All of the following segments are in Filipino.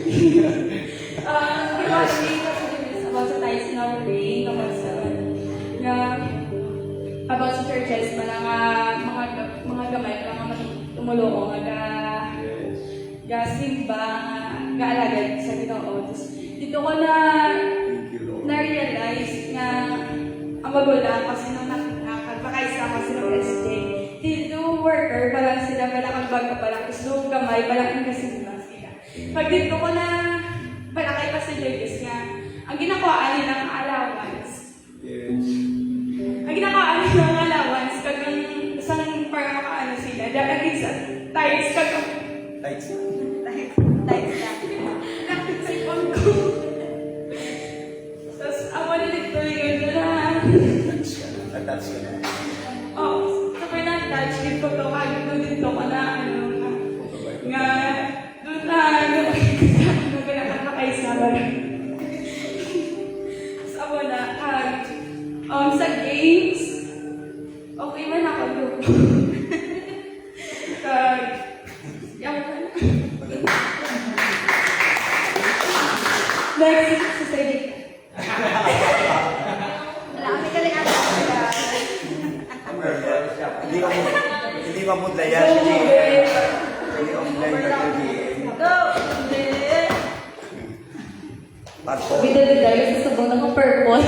About sa ties in our way, about sa churches, mga gamay, mga tumulong, simba, alagad sa Ginoo. Dito ko na-realize na ang magulang kasi nung nakagpakaisa kasi ng SJ. Dito worker, parang sila palang baga palang islo gamay, palang kasimba sila. Pag dito ko na balakay pa sa Lagos nga, ang ginakawaan nilang allowance. Ang ginakawaan nilang allowance, kagang isang parang makaano sila, dahil sa tights, kagang tights na. Nakasipon ko. Tapos, ako nilito yun na. Attach ka na. Oo, sabay na touch, din ko to, kagad doon dito ko na, nga, doon na, sa games, okay man ako doon. Yan ka na. Next, sa Sedic. Marami ka lang alam sila. Hindi mamudla yan. Hindi online ka gabi. Go! Bida-bida, yung susubong ng purple.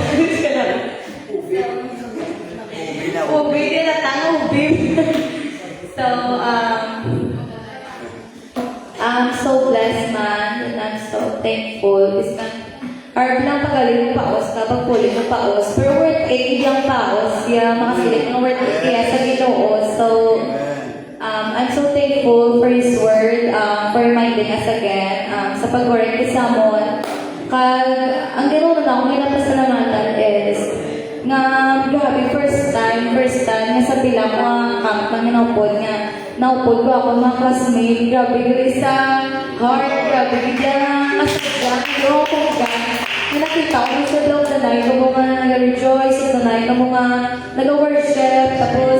Ubi, tinatang ubi. So, I'm so blessed, man, and I'm so thankful. Hard lang pagaling ng paos, kapag puli ng paos. Pero worth it, yung paos, yung makasilip ng worth it, kaya sa Ginoo. So, I'm so thankful for His Word, for reminding us again, sa pag-work ni Samon. Ang gano'n na akong hinapasalamatan is, nga grabe, first time, nga sa bilang mga camp na minaupod nga, naupod ko ako mga classmate, grabe yun sa heart, grabe yun na kasadya, yung akong gan, nakita ko sa loob na night, yung mga nag-rejoice, yung night, yung mga nag-worship, tapos,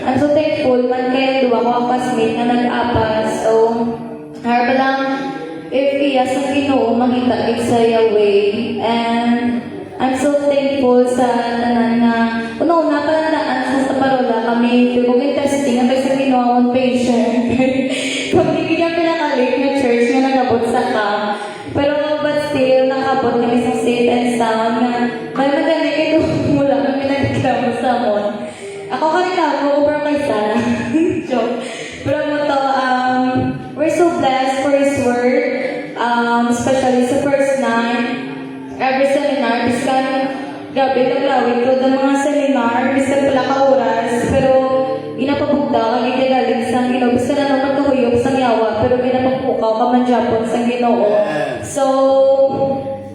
I'm so thankful, man kayo, duwa ko ang classmate na nag-apas, so, harap lang, if iya sa Ginoo, makita sa Yahweh, and I'm so thankful sa tanan na una-una pa nandaan sa parola kami kung testing ang sa Ginoo on patient. Kung hindi niya pinakalik na church nga nagabot sa camp. Pero but still, nakabot kami sa safe and sound nga may madali kayo mula kami nagkamo sa mon. Ako kanina ako over kay Sana. Joke. Pero mo to, we're so blessed for His Word. Especially sa first night. Every seminar, biskan, gabi naglawin ko ng mga seminar, biskan pala ka oras, pero ginapabugda, kag igagaling sa Ginoo. Biskan na naman tuhuyok sa yawa, pero ginapapukaw ka man Japon sa Ginoo. So,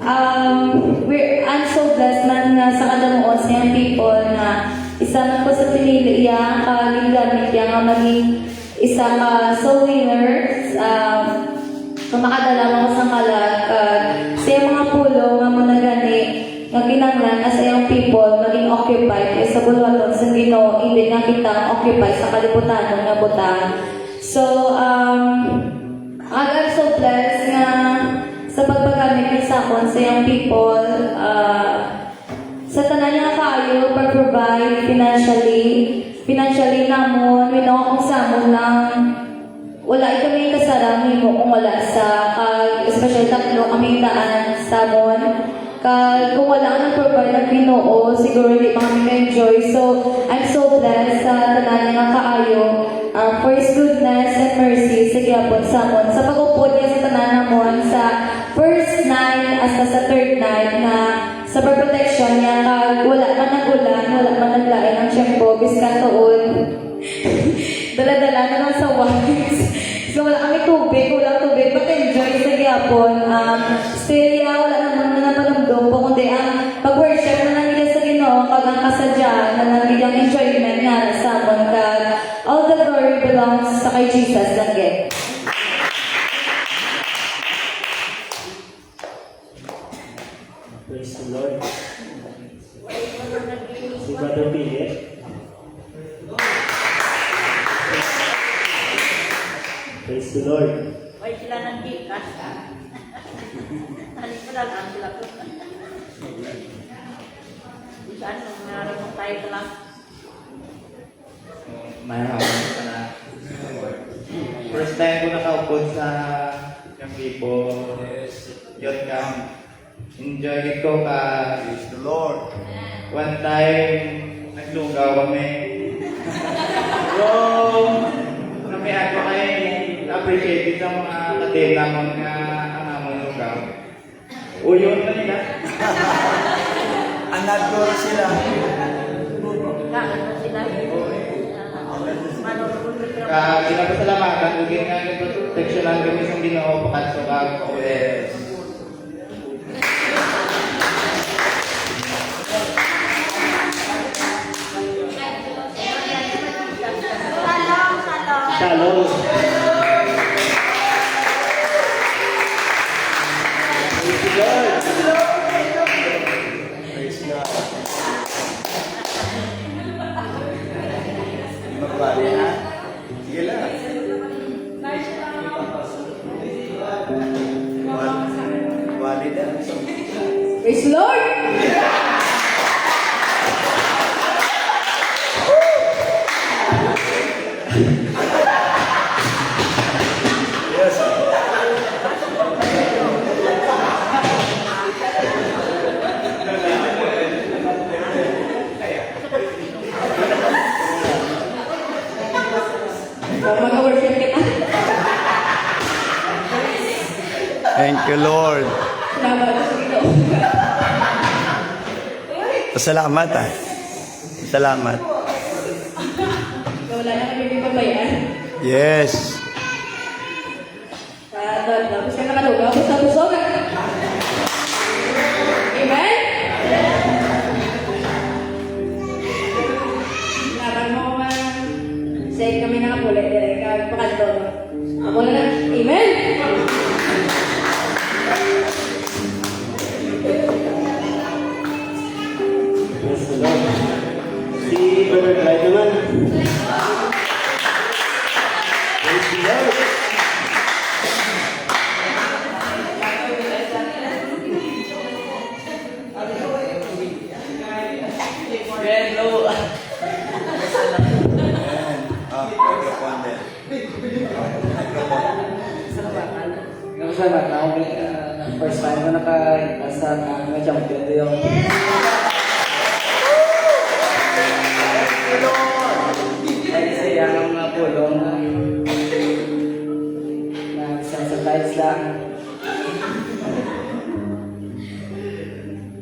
I'm so blessed man nga sa kadamuon sa yung people na isa man ko sa pinili iya, kag-gamit iya nga maging isa ka soul winners, makadala mo sa kalag, sa mga pulo nga mo na gani, nga kinanglan as yung people maging occupied kaya sa bulwaton sa Ginoo, hindi nga kita occupied sa kalibutan nga butang. So, I'm so blessed nga sa pagpagamit ni Sakon sa yung people, sa tanan niya kaayo, pag-provide financially namon, akong samon lang, wala kami kasarami mo kung wala sa especially tatlo kami daan sa mon. Kung wala ang nag-provide ng Ginoo, siguro hindi pa kami na-enjoy. So, I'm so blessed sa tanan nga kaayo for His goodness and mercy sa gyapon sa mon. Sa pag-upod niya sa tanan namon sa first night hasta sa third night na sa protection niya kag wala man nagulan, wala man naglain ang tiyempo biskan tuon. Dala-dala na lang sa wines. So, wala kami tubig, but enjoy sa gyapon. Still, wala naman na napanumdum po, kundi ang pag-worship na nangyayon sa Ginoo, kag ang kasadyaan na nangyayon enjoyment nga sa amon, kag all the glory belongs sa kay Jesus lang. Praise the Lord. Si Brother Philip. Praise the Lord. Why sila nang gikas? tanan sila po. Saan nung naramang tayo lang. Mayroon ka na. First time ko nakaupo sa yung people. Yun ka. Enjoy ko ka. Praise the Lord. One time, naglugaw kami. So, kami ako kay appreciate sa mga kadena mo nga ang among lugaw. Uyon na nila. Anador sila. Kaan na sila. Kinapasalamatan, ugin nga yung proteksyonan kami sa Ginoo pakat sa kag Yes. Salong, salong. Shalom. Praise God. Magbali ha? Sige lang. Wali na. Praise the Lord! Yes. Mag-worship kita. Thank you, Lord. Salamat sa Ginoo. Salamat ah. Salamat. Wala na kami may pabayaan. Yes. Tapos ka nakalugaw, basta busog. Amen? Laban mo ko man. Say kami nakapuli. Dire ka pakanto. Ako na lang. Amen? Praise the Lord. Si Brother Clyde naman. Praise the Lord. Microphone din. Microphone. Salamat na ako first time ko nasa mga champion do yung ay siya ang mga pulong na isang sa tiles lang.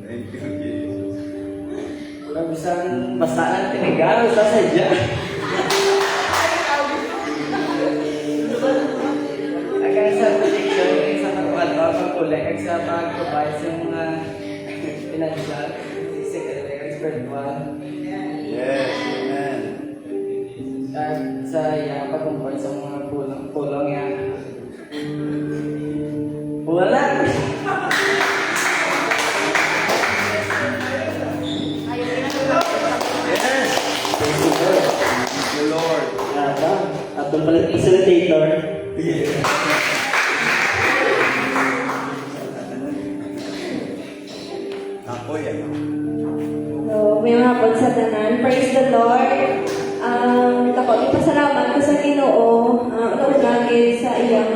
Thank you, Jesus. Kung isang basaan tinigaw sa sadya. Akan sa prediction yung sa pagkulik at sa pag-provide sa mga financial, physical, spiritual. Yes, amen. At sa pag-comport sa mga pulong yan. Wala! Yes. Praise the Lord. Thank you, Lord. Atong pala facilitator. Ako yan. So, may mga hapon sa tanan. Praise the Lord. Ako, ipasalamat ko sa Ginoo. Lagi sa iyang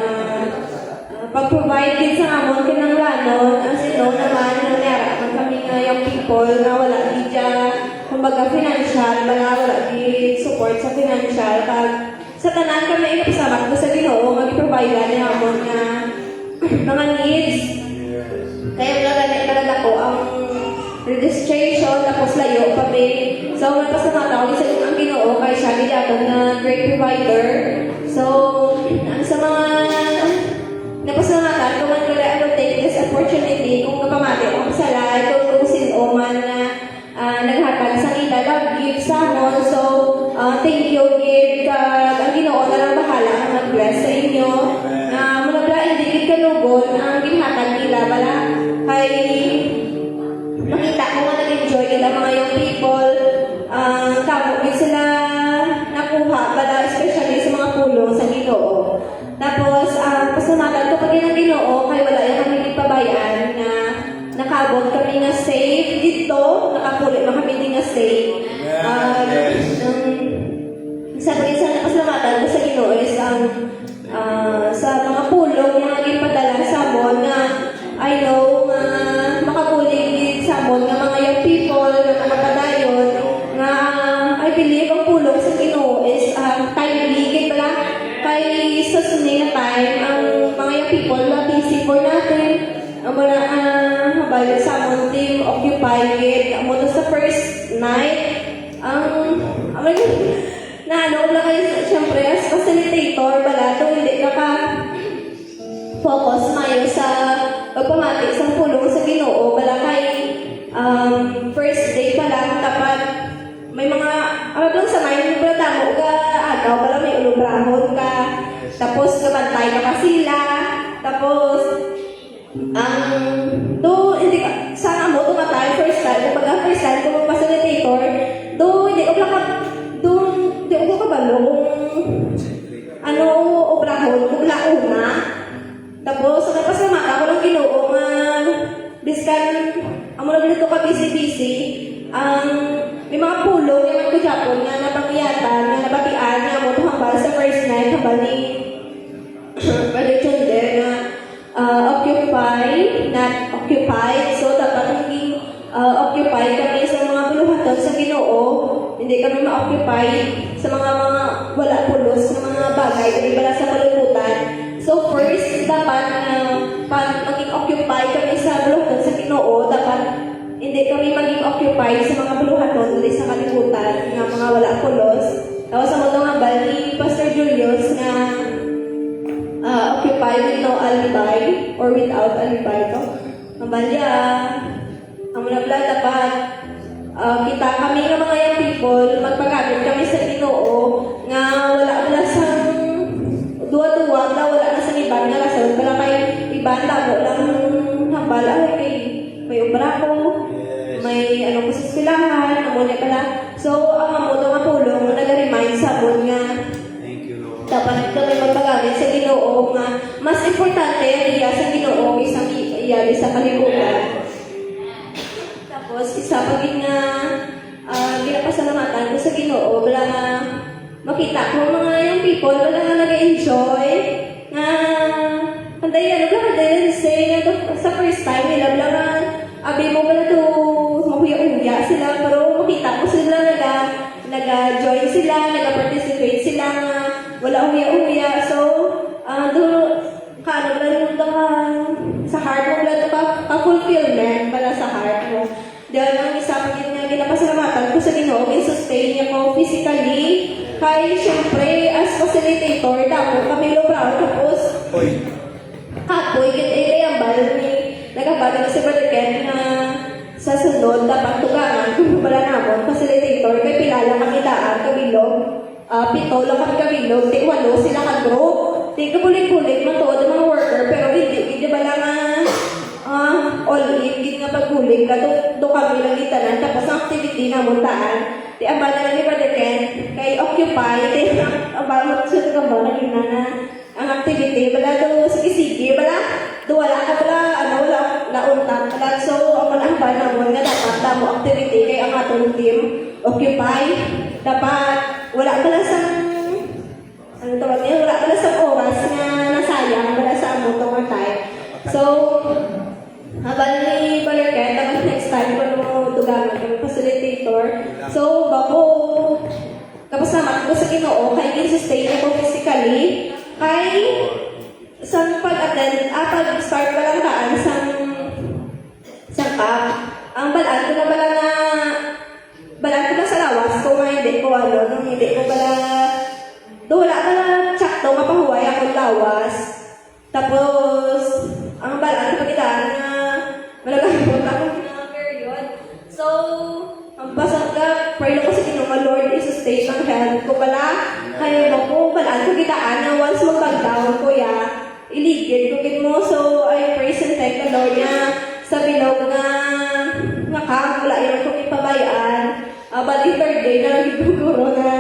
pag-provide din sa amon kinanglanon. As you know naman, nangyara man kami nga yung people na wala di dyan, kumbaga financial, wala di support sa financial. Pag sa tanan kami, ipasalamat ko sa Ginoo, mag-provide ni amon nga mga needs. Kaya talaga ko ang registration, tapos layo kami. So, nagpasamata ako sa ang Ginoo kay siya gidaton na great provider. So, ang sa mga napasamatan, kung man kaya I will take this opportunity, kung napamati ako sa live, kung sino man na naghatag sa ila, love gift sa mo. So, thank you, give. Ang Ginoo na lang bahala ang mag-bless sa inyo. Muna pala, hindi kanugon ang ginhatag nila bala kay makita ko nga nag-enjoy nila mga young people. Kamukit sila nakuha bala, especially sa mga pulong sa Ginoo. Tapos, pasamatan ko pag ng Ginoo, kay wala yung kami ipabayaan na nakabot kami nga safe dito, nakapuli na kami din nga safe. Sa pagkisa pasalamatan ko sa Ginoo is sa mga pulong nga gipadala sa amon nga I know nga makabulig sa amon nga mga young people nga mga padayon nga I believe ang pulong sa Ginoo is timely gid pala kay sa sunay na time ang mga young people na busy for natin ang mga habal sa amon team occupy gid amo sa first night na ano lang kayo, siyempre, as facilitator, pala, ito hindi naka-focus mayo sa pagpamati sa pulong sa Ginoo, pala kay first day pa lang, dapat may mga, doon sa mind, pala tamo ka, agaw, pala may ulubrahon ka, tapos kabantay ka pa sila, tapos, hindi ka, sana mo, tumatay, first time, kumbaga first time, kung facilitator, hindi ko lang hindi ko kabalo kung obrahon, kung launa. Tapos, nagpasalamat ako ng Ginoo nga diskan, ang mga ganito ka busy-busy, may mga pulong yung ko Japon nga napangiyatan, nga nabatian, nga mo hambal sa first night, hambal ni Brother Chunder nga occupy, not occupied. So, dapat naging occupy kami sa mga buluhaton sa Ginoo. Hindi kami ma-occupy sa mga wala pulos na mga bagay, hindi pala sa kalulutan. So first, dapat maging occupy kami sa buluhaton sa Ginoo, dapat hindi kami maging occupy sa mga buluhaton, hindi sa kalibutan, ng mga wala pulos. Tapos sa mga nga bal ni Pastor Julius na occupy with no alibi or without alibi to. Ang balya, ang mga dapat kita kami ng mga young people, magpagabit kami sa Ginoo nga wala sa duwa-duwa na wala na sa iban nga rason pala kay iban tabo lang hambal kay may obra ko, may ano ko sa silahan, amuna pala. So, ang amuto nga pulong nag-remind sa amon nga dapat kami magpagabit sa Ginoo nga mas importante iya sa Ginoo isang iya sa kalibutan. Tapos, isa pagin nga ginapasalamatan ko sa Ginoo, wala nga makita ko mga young people, wala nga nag-enjoy, nga pandayan, wala ka say, sa first time, nila, wala nga, abi mo wala to, mahuya-uya sila, pero makita ko sila, nag-join sila, nag-participate sila, nga, wala uya-uya, so, wala nung sa heart mo, wala ito ka-fulfillment pala sa heart mo. Dahil ang isa pagin nga ginapasalamatan ko sa Ginoo, sustain niya ko physically. Kaya siyempre, as facilitator, damo kami lobraw. Tapos, kapoy, kitayambal ni nagabala na si Brother Ken na sa sunod, dapat tugangan, kung pala namon, facilitator, may pilala kami daan, kabilog, 7 lang kami kabilog, 8 sila ka-group. Di kabulig-bulig, matuod ang mga worker, pero hindi ba lang all-in, hindi nga pagbulig ka, doon kami lang itanan, tapos ang activity na muntaan, di abala na ni Brother Ken, kay occupy, di abala mo siya ka ba, naging na ang activity, bala doon, sige-sige, bala, doon wala ka bala, wala nauntan, bala, so, ang malambal na mo, nga dapat na mo activity, kay ang atong team, occupy, dapat, wala ka lang sa wala pala sa oras na nasayang, wala sa amo itong time. So, habang ni Brother Ken, tapos next time ko nung tugangan yung facilitator. So, bako, tapos naman ko sa Ginoo, kay sustain ako physically, kay sa pag-attend, pag-start pa lang taan sa camp, ang balaan ko na balaan ko na sa lawas, kung hindi ko nung hindi ko wala ka na tsakto, mapahuway akong lawas. Tapos, ang balaan ko pagitaan na malagamot ako na period. So, ang pasang ka, pray ko sa Ginoo, Lord, i-sustain ang health ko pala. Kaya mo ko, balaan ko gitaan na once mag-down ko iligid ko mo. So, I praise and thank the Lord na sa bilog na wala yun kong ipabayaan. Bali, third day na nagiguguro na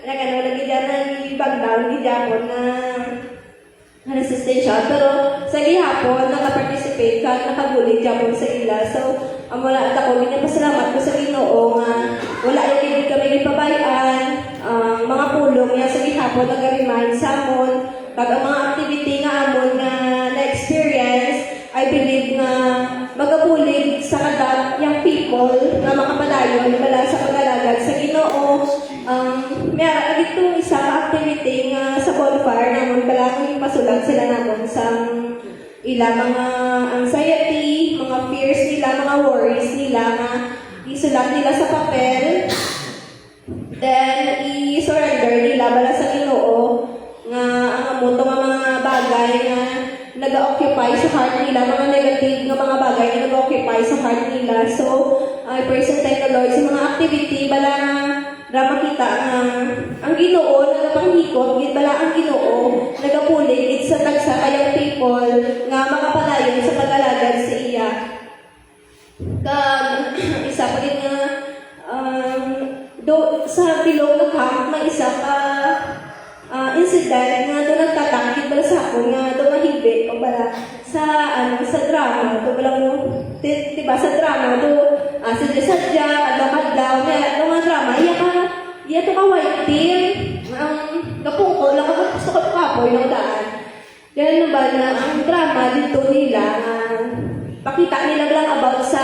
lagi dyan na ibang down, di Japon na resistensya. Pero, sa gihapon, naka-participate ka, nakabulig dyan sa ila. So, wala at ako, ginapasalamat ko sa Ginoo nga wala yung hindi kami gipabayan, mga pulong niya sa gihapon, nag-remind sa amon, kag ang mga activity nga amon nga na-experience, I believe nga magabulig sa kada young people nga makapadayon bala sa pag-alagad sa Ginoo. Meron dito isa ka activity nga sa bonfire namon bala kung ipasulat sila namon sa ila mga anxiety, mga fears nila, mga worries nila nga isulat nila sa papel. Then i-surrender nila bala sa Ginoo nga ang amuto nga mga bagay nga nag-occupy sa heart nila, mga negative nga mga bagay na nag-occupy sa heart nila. So, I present the Lord sa mga activity, bala nga makita nga ang Ginoo, nagapanghikot, bala ang Ginoo, nagapulig, sa tagsa kayang people, nga makapalayon sa pag-alagad sa iya. Isa pa rin nga, sa bilog na camp, may isa ka incident nga doon nagtatakit bala sa ako nga doon mahigit o bala sa drama doon bala mo diba sa drama doon sadya kadlaw doon nga drama iya to ka white team ang kapungko lang ako gusto ko kapoy ng daan yan ba na ang drama dito nila pakita nila lang about sa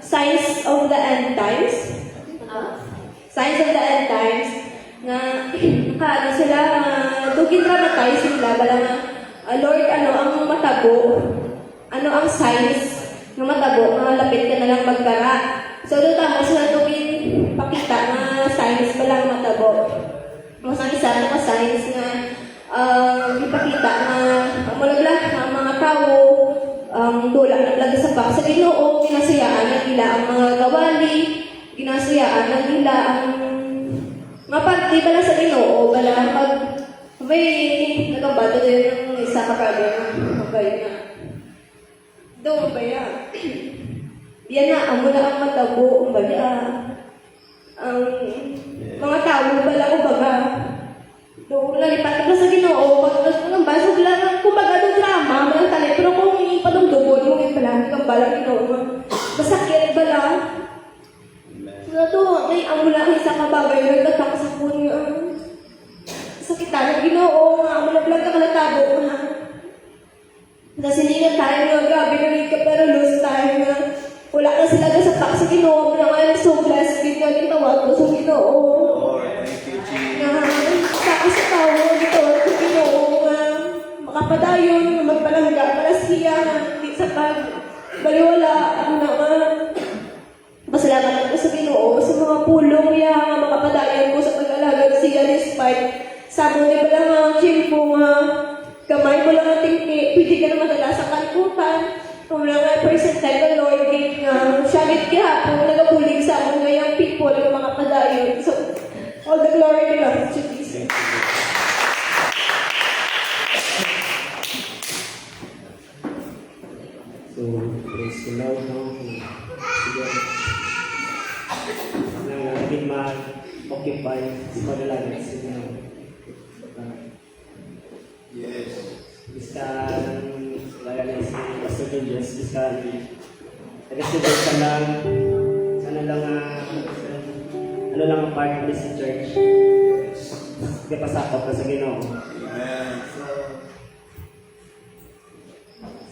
signs of the end times na kaano sila dugin dramatize nila bala nga Lord ang matabo ang signs ng matabo nga lapit ka na lang magkara so doon tamo sila dugin pakita nga signs bala nga matabo mas ang isa nga signs nga ipakita nga mulaglag ang mga tao dula naglag sa bak sa Ginoo ginasayaan na nila ang mga gawali ginasayaan na nila ang mapagdi bala sa Ginoo, bala pag may nagabato din ng isa kakagay na doon ba yan? Yan na, amo na ang matabo, bala ang mga tao bala ko baga doon lalipat ka sa Ginoo, basog lang kumbaga doon drama, malang tali, pero kung ipadumdubon mo yung bala, kang bala Ginoo, masakit bala may amo lang isa kabagay nagtataka sa punyo sakitan ng Ginoo nga amo na vlog ka kalatabo kasi hindi na tayo nga grabe na ka pero lose tayo nga wala na sila sa tak sa Ginoo na nga so blessed din nga yung tawag ko sa Ginoo tapos sa tao dito sa Ginoo nga makapadayon nga magpalangga malasiya hindi sa pag baliwala pasalamat ko sa Ginoo sa mga pulong niya nga makapadayon ko sa pag-alagad siya despite sabo ni pala nga chimpo nga kamay mo lang ang tingki pwede ka na madala sa kalputan kung lang nga present the Lord nga siya kaya kung nagabulig sa among ngayang people nga makapadayon so all the glory belongs to Jesus. So, praise the Lord, no? Sige. Nang natin ma-occupy sa pag-alagad sa Ginoo. Yes. Biskan, lagay na si Pastor Julius, biskan, nag-student ka lang, sana lang, ano lang ang part of this church. Hindi pasakot na sa Ginoo. Amen.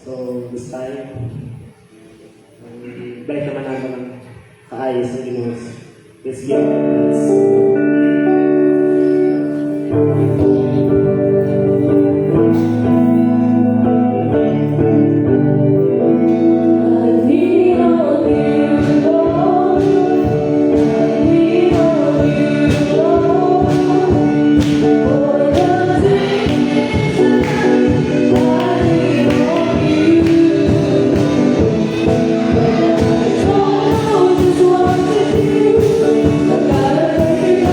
So, this time, balik naman natin ng kaayos ng Ginoo. Let's give Just want to do, I gotta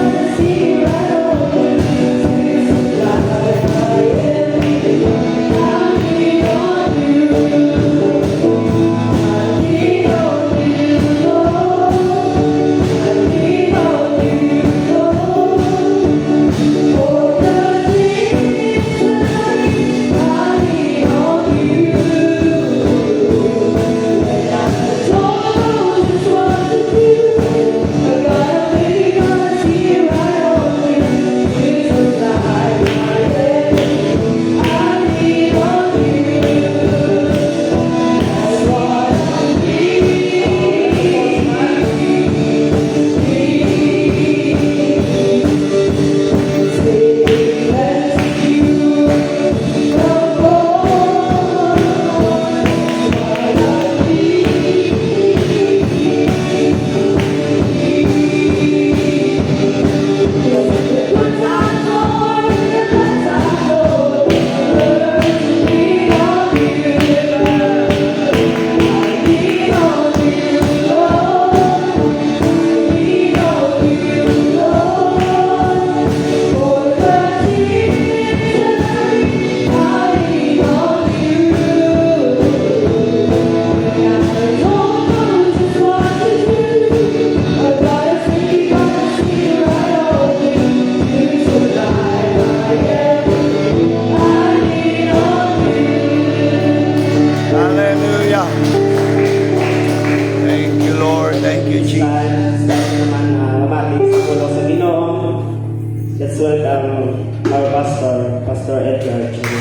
Let's welcome our pastor, Pastor Edgar Chino.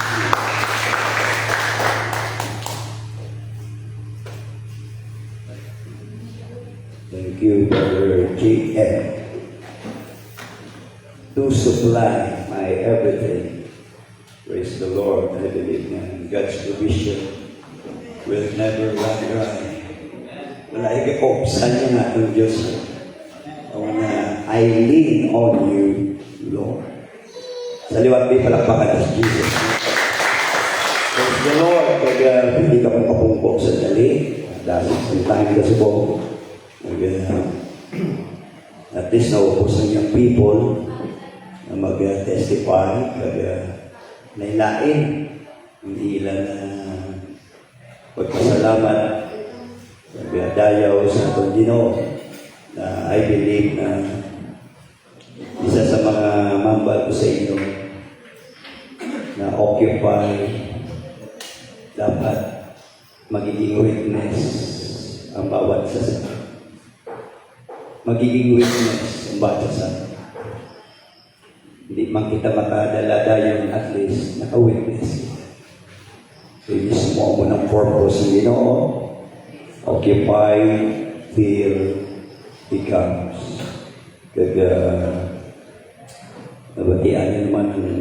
Thank you, Brother G.M. To supply my everything. Praise the Lord. I believe na God's provision will never run dry. Wala ikakopsan niya nga itong Diyos. I lean on you, Lord. Sa liwat may palakpakan sa Jesus. Praise the Lord. Pag hindi ka magpapungkok sa dali, dahil sa time ka sa buong, at least naupusan yung people na mag-testify, nailain, hindi ilan na pagpasalamat, dayaw sa atong Ginoo, na I believe na isa sa mga mambal ko sa inyo na occupy dapat magiging witness ang bawat isa. Magiging witness ang bawat isa. Hindi man kita makadala dahil at least naka-witness. So, mismo mo ng purpose ng Ginoo, occupy till He comes. Nabatian niyo naman ang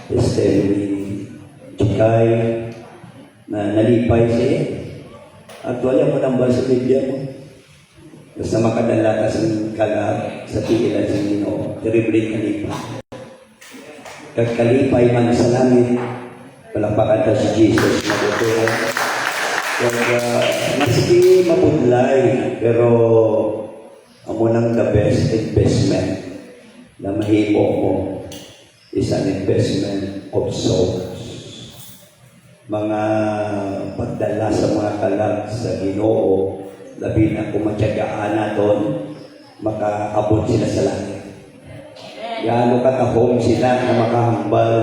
testimony Chikay na nalipay siya. Actually, ako nambal sa Biblia mo. Basta makadala ka sa pigilan sa Ginoo, terrible kalipay. Kagkalipay man sa langit, palakpakan ka si Jesus na butong. Maski mapudlay, pero amo nang the best investment na mahimo mo is an investment of souls. Mga pagdala sa mga kalag sa Ginoo, labi na kung matyagaan na doon, makaabot sila sa langit. Gaano katahong sila na makahambal,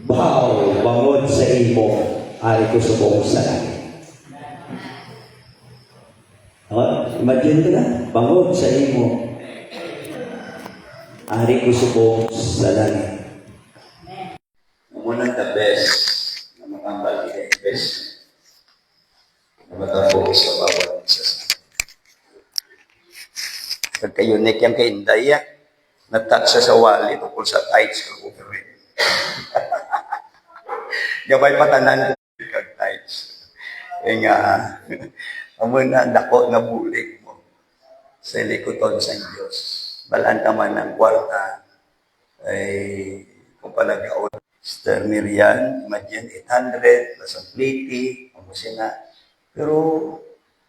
bahaw, bangod sa imo, ari ko subong sa langit. Imagine ko na, bangod sa imo, ari ko subong sa langit. Muna the best na makambal kita investment na matapos sa bawat isa. Pagka-unique yan kay Indaya, nataksa sa wali tungkol sa tights ng government. Gabay patanan ko kag tights. Kaya nga, amo na dako nga bulig mo sa likuton sa Diyos. Balaan ka man ng kwarta, ay kung palagaon, Sister Miriam, imagine 800 plus ang pliti, mamusin na. Pero,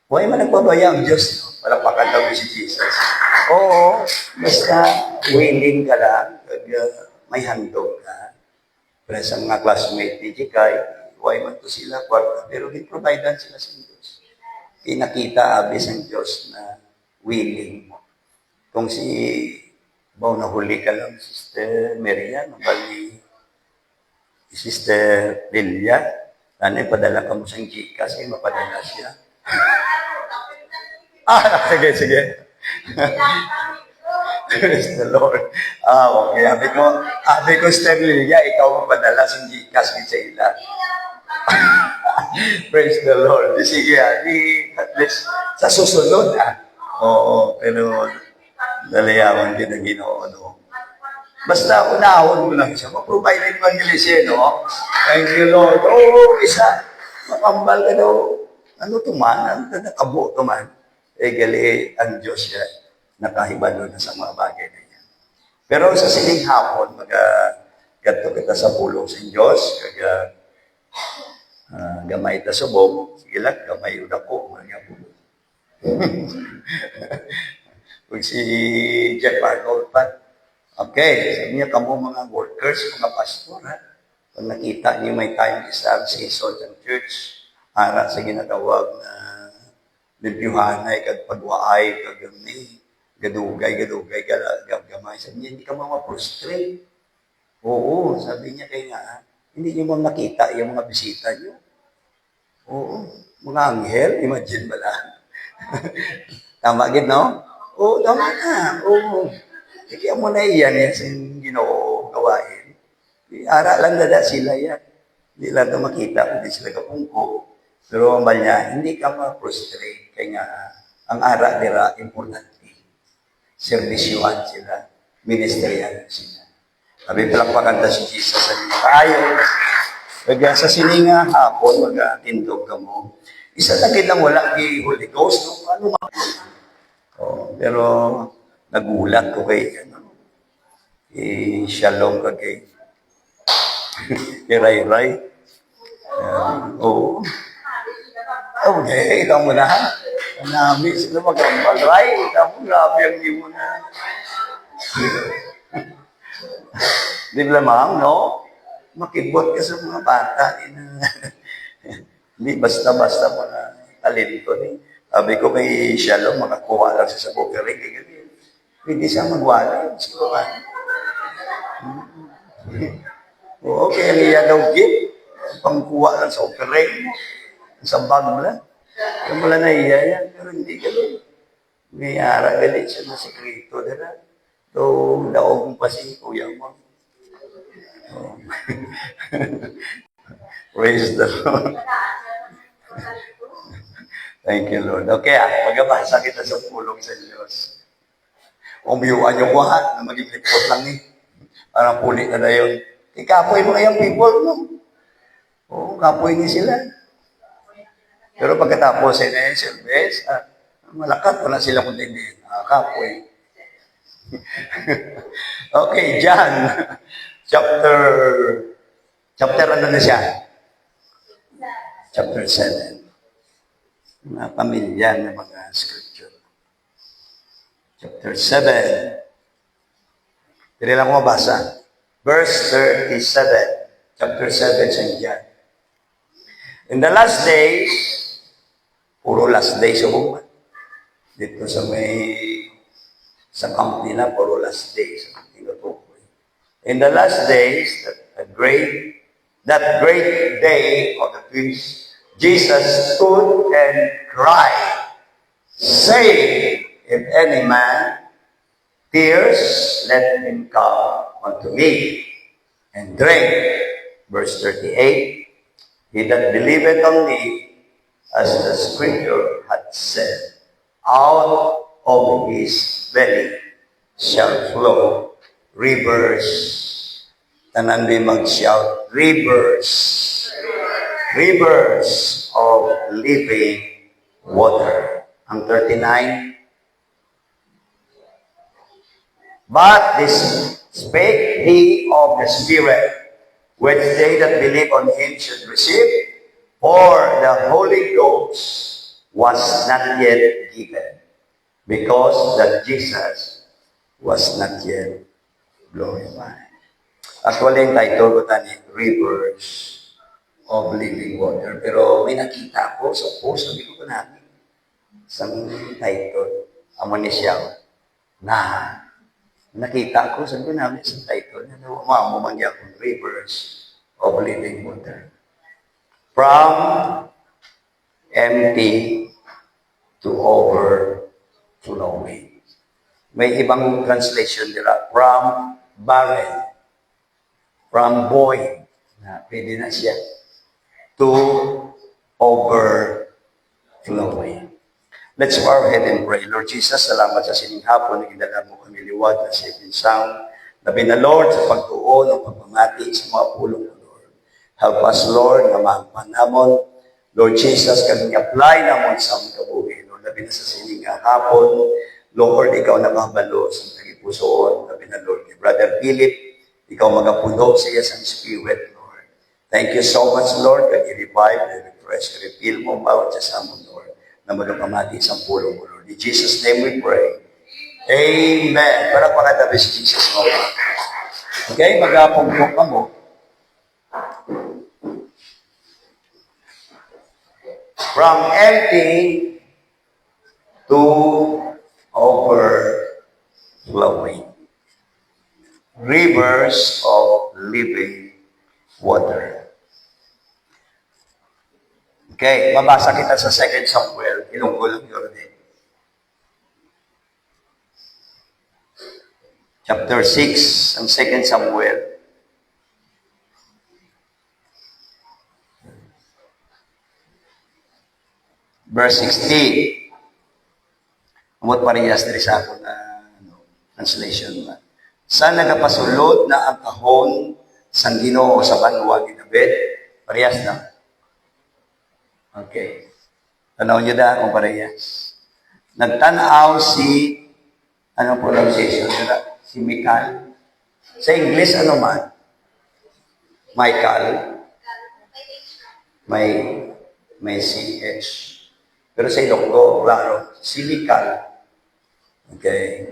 huwag man nagpabaya ang Diyos, no? Palakpakan daw si Jesus. Oo, basta willing ka lang, may handog ka. Pero sa mga classmate ni Jikay, huwag man to sila kwarta, pero gin-providean sila sa Diyos. Pinakita abis ang Diyos na willing mo. Kung si Baw nahuli ka lang, Sister Miriam, bali Sister Lilia, sana ipadala ka mo sa Gcash, kasi mapadala siya. Sige. Praise the Lord. Okay. Abi ko, Sister Lilia, ikaw mapadala sa Gcash sa ila. Praise the Lord. Sige, at least sa susunod, Oo, pero dalayawan din ang Ginoo, no? Basta unahon mo lang siya. Mag-provide ng evangelism, no? Thank you, Lord. Isa. Makambal ka daw. Ano tuman? Nakabo tuman. Gali ang Diyos siya. Nakahibalo na sa mga bagay na yan. Pero sa sining hapon, gato kita sa pulong sa Diyos. Kaya gamay ta subong. Sige lang, gamay yun ako. Kung si Jeff Arnold pa. Okay, sabi niya, kamo mga workers, mga pastor, ha? Kung nakita niyo may time isang season ng church, ara sa ginatawag na libyuhanay, kag pagwaay, kag gadugay, gamay. Sabi niya, hindi ka ma-frustrate. Oo, sabi niya kaya nga, hindi niyo bang nakita yung mga bisita niyo? Oo, mga anghel, imagine ba lang? Tama gid, no? Oo, tama na. Oo. kaya mo na iyan yan sa ginoo gawain. Ara lang na sila yan. Hindi lang ito makita, hindi sila kapungko. Pero ang niya, hindi ka ma-frustrate. Kaya nga, ang ara nila, importante. Servisyohan sila. Ministerial sila. Sabi palakpakan ta si Jesus sa inyo. Tayo, kaya sa sininga hapon, mag-atindog ka mo. Isa lang lang wala kay Holy Ghost. No? Ano pero nagulat ko kay Shalom ka kay Ray Ray. Oo. Okay, ikaw mo na. Nami sila magambal. Ray, ikaw grabe ang di mo na. Di ba ma'am, no? Makibot ka sa mga bata. Hindi basta-basta mga talento. Sabi ko kay Shalom, makakuha lang siya sa bukering. Hindi siya magwala. Siguro ka. Oo, kaya niya daw gift. Pangkuha lang sa bukering. Sa bag lang. Kaya wala na iya yan. Pero hindi ka doon. May ara galit siya na sekreto. So, daog pa si kuya mo. Oh. Praise the Lord. Thank you, Lord. Okay, magabasa kita sa pulong sa Diyos. Umiyuan yung kuha na maging lipot lang Parang puli na yun. Ikapoy mo yung people, no? Oo, kapoy ni sila. Pero pagkatapos, service, malakat pa na sila kung hindi. Kapoy. Okay, John. Chapter ano na siya? Chapter 7. Mga pamilya ng mga scripture. Chapter 7. Pili lang ko mabasa. Verse 37. Chapter 7 sa John. In the last days, puro last days yung dito sa camp nila, puro last days. In the last days, that great day of the feast, Jesus stood and cried, saying, if any man thirst, let him come unto me and drink. Verse 38, he that believeth on me, as the scripture hath said, out of his belly shall flow rivers. Tanan din mag-shout, rivers. Rivers of living water. Ang 39. But this spake he of the Spirit, which they that believe on him should receive, for the Holy Ghost was not yet given, because that Jesus was not yet glorified. Actually, yung title ko tani, Rivers of Living Water. Pero may nakita ko sa post, sabi ko namin, sa title, amo ni siya, na nakita ko, sabi ko namin sa title, na umamumangya akong Rivers of Living Water. From empty to overflowing. May ibang translation nila, from barren, from void, na pwede na siya, to overflowing. Let's bow our head and pray. Lord Jesus, salamat sa sining hapon na ginala mo kami liwat na safe and sound. Labi na Lord, sa pagtuon ng pagmamati sa mga pulong na Lord. Help us, Lord, na maagpan namon. Lord Jesus, kami apply namon sa aming kabuhi. Lord, labi na sa sining hapon. Lord, ikaw na mabalo sa nagipusoon. Labi na Lord, kay Brother Philip, ikaw magapuno siya sa Spirit, Lord. Thank you so much, Lord, kag i-revive, i-refresh, i-refill mo bawat sa samon, Lord, na magpamati sa pulong mo, Lord. In Jesus' name we pray. Amen. Para pakatabi si Jesus, Lord. Okay, mag-apong-pong ka mo. From empty to overflowing. Rivers of living water. Okay, mabasa kita sa 2 Samuel, Ilunggo lang yun din. chapter 6, ang 2 Samuel. Verse 16. Amot parehas diri sa ako na translation na. Sa nagapasulod na ang kahon sang Ginoo sa banwa ni David. Parehas na. Okay. Tanaw niyo da kung parehas. Nagtanaw si anong pronunciation nila? Si Michael. Sa English, ano man? Michael. May CH. Pero sa Ilonggo, klaro, si Michael. Okay.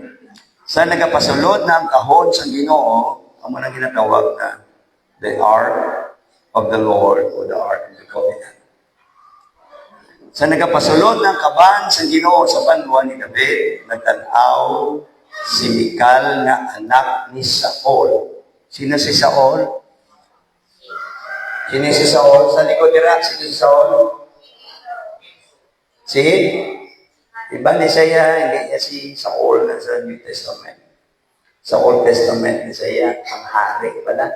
Sa nagapasulod na ang kahon sa Ginoo, ang mga ginatawag na the Ark of the Lord o the Ark of the Covenant. Sa nagapasulod ng kaban sa Ginoo sa banwa ni David, nagtanaw si Michal na anak ni Saul. Sino si Saul? Sino si Saul? Sa likod nila, sino si Saul? Iba ni siya, hindi niya si Saul na sa New Testament. Sa Old Testament ni siya, ang hari pala.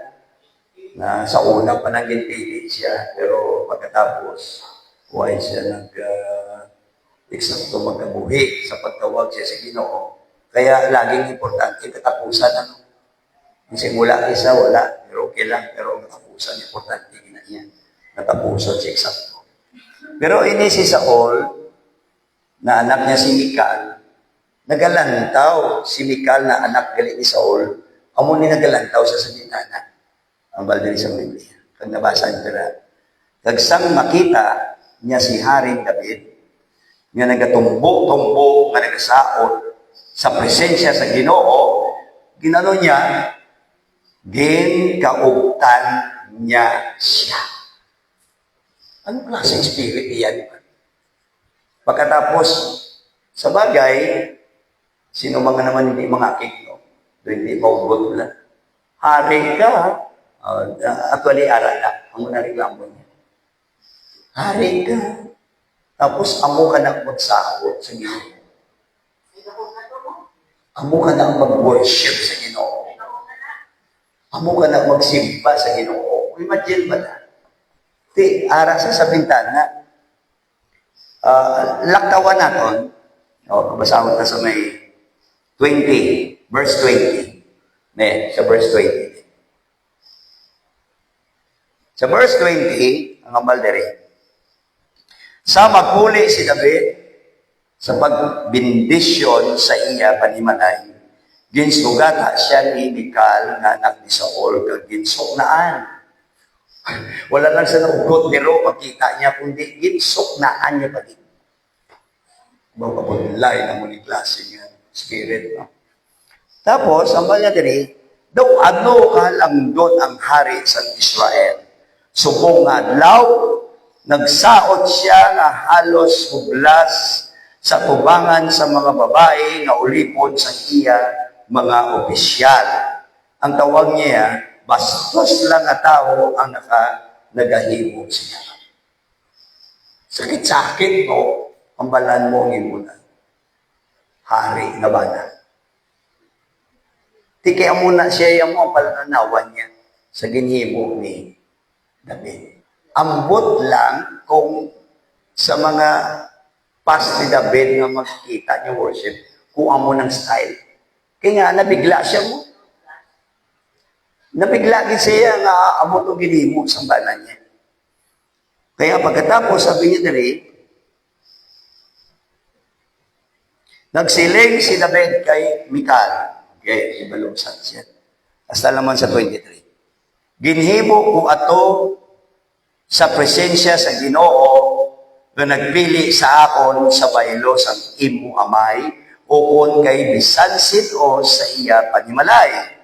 Na sa una pa nang ginpili siya, pero pagkatapos, why siya eksakto magkabuhi sa pagtawag siya sa Ginoo. Kaya laging importante katapusan. Yung simula isa, wala. Pero okay lang. Pero katapusan, importante na yan. Katapusan siya eksakto. Pero ini si Saul, na anak niya si Michal, nagalantaw si Michal na anak gali ni Saul, amo ni nagalantaw sa bintana. Ang balde sa Biblia. Kag nabasa niyo na. Kagsang makita niya si Haring David, nga nagatumbo-tumbo, nga nagasaot sa presensya sa Ginoo, ginano niya, ginkaugtan niya siya. Anong klaseng spirit iyan? Pagkatapos, sa bagay, sino mga naman hindi mangakik, no? Hindi maugot lang. Hari ka, actually, arala. Ang muna reklamo niya. Hari ka. Tapos, amo ka na magsahod sa Ginoo. Amo ka na mag-worship sa Ginoo. Amo ka na magsimba sa Ginoo. Imagine ba na? Ara sa bintana, laktawan natin, basahon na sa may 20, verse 20. Sa verse 20. Sa verse 20, ang amal dere, sa magpuli si David, sa pagbindisyon sa iya panimalay, ginsugata siya ni Michal na anak ni Saul, kag ginsuknaan. Wala lang sa naugot ni Ro, pagkita niya, kundi ginsuknaan niya pa din. Mapapulay na muli klase niya, spirit. No? Tapos, ang bala diri, daw ano kalang doon ang hari sa Israel. Subong adlaw, nagsaot siya nga halos hublas sa tubangan sa mga babae nga ulipod sa iya mga opisyal. Ang tawag niya, bastos lang nga tao ang nagahimo siya. Sakit-sakit mo, ang balan mo ang imuna. Hari na bana. Tikaya muna siya yung mga palanawan niya sa ginhimo ni David. Ambot lang kung sa mga past ni David nga makikita niyo worship, kuha mo ng style. Kaya nga, nabigla siya mo. Nabigla siya nga amot o ginimo sa banan niya. Kaya pagkatapos, sabi niya dali, nagsiling si David kay Michal. Okay, ibalugsan siya. Hasta naman sa 23. Ginhimo ko ato sa presensya sa Ginoo nga nagpili sa akon sa baylo sa imo amay ukon kay bisansit o sa iya panimalay.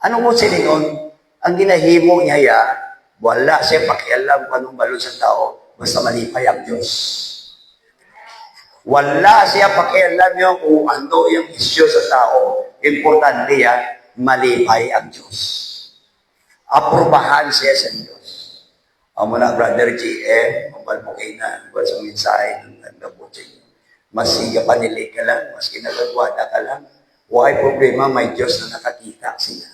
Ano mo silingon? Ang ginahimo niya wala siya pakialam kung anong balo sa tao basta malipay ang Diyos. Wala siya pakialam niya kung ano yung isyo sa tao. Importante yan, malipay ang Diyos. Aprobahan siya sa Diyos. Amo na, Brother GM, mapalpukay na, sa mensahe ng nagkabutin. Mas siga panili ka lang, mas kinagagwada ka lang, Why problema, may Diyos na nakakita sila.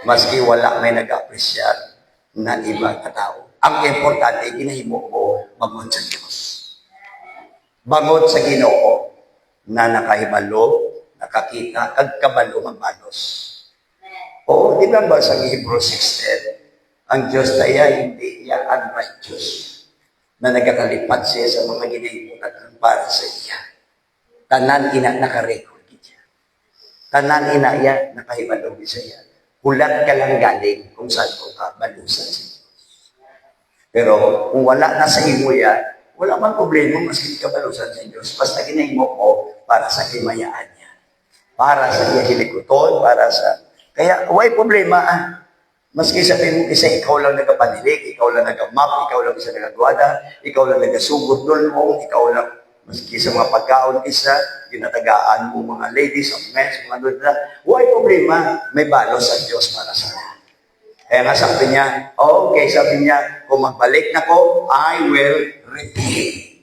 Maski wala may nag-appreciate na ibang tao. Ang importante, ginahimo ko, bangon sa Diyos. Bangon sa Ginoo na nakahibalo, nakakita, kagkabalo mabalos. Oo, di ba ba sa Hebrew 6:10, ang Diyos tayo hindi niya unrighteous na nagkakalipat siya sa mga ginahimutan para sa iya. Tanan ina nakarecord siya. Tanan ina iya nakahibalo sa iya. Hulat ka lang galing kung saan ko ka balusan sa Diyos. Pero kung wala na sa imo yan, wala mang problema maski ka balusan sa Diyos. Basta ginahimo ko para sa himayaan niya. Para sa iya hilikuton, para sa... Kaya, why problema ah? Maski sabihin mo isa, ikaw lang nagapanilig, ikaw lang nagamap, ikaw lang isa nagagwada, ikaw lang nagasugod doon, ikaw lang, maski sa mga pagkaon isa, ginatagaan mo mga ladies, ang men, mga doon na, why problema? May balos sa Diyos para sa lahat. Kaya nga sabi niya, okay, sabi niya, kung magbalik na ko, I will repay.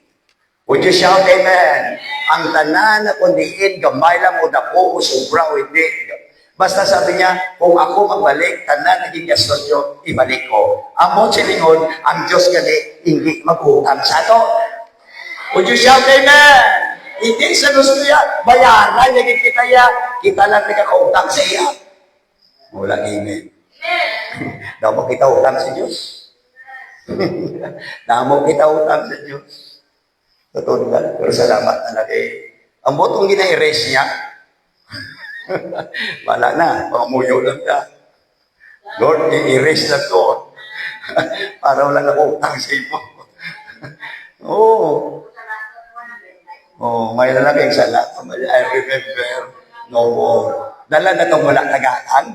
Would you shout amen? Ang tanan na kundiin, gamay lang o dako o sobra o hindi. Basta sabi niya, kung ako magbalik, tanan naging gastos nyo, ibalik ko. Ang mo silingon, ang Diyos gali, hindi mag-utang sa ato. Would you shout amen? Hindi sa gusto niya, bayaran, naging kita niya, kita lang nagkakautang sa iya. Wala amen. Damo kita utang sa Diyos. Damo kita utang sa Diyos. Totoo ba? Pero salamat na lagi. Ang botong gina-erase niya, wala na, pamuyo lang na. Lord, i-erase na to. Para wala na utang sa iyo. Oo. Oh, may lalagay sa lahat. I remember no more. Dala na itong wala tagaan.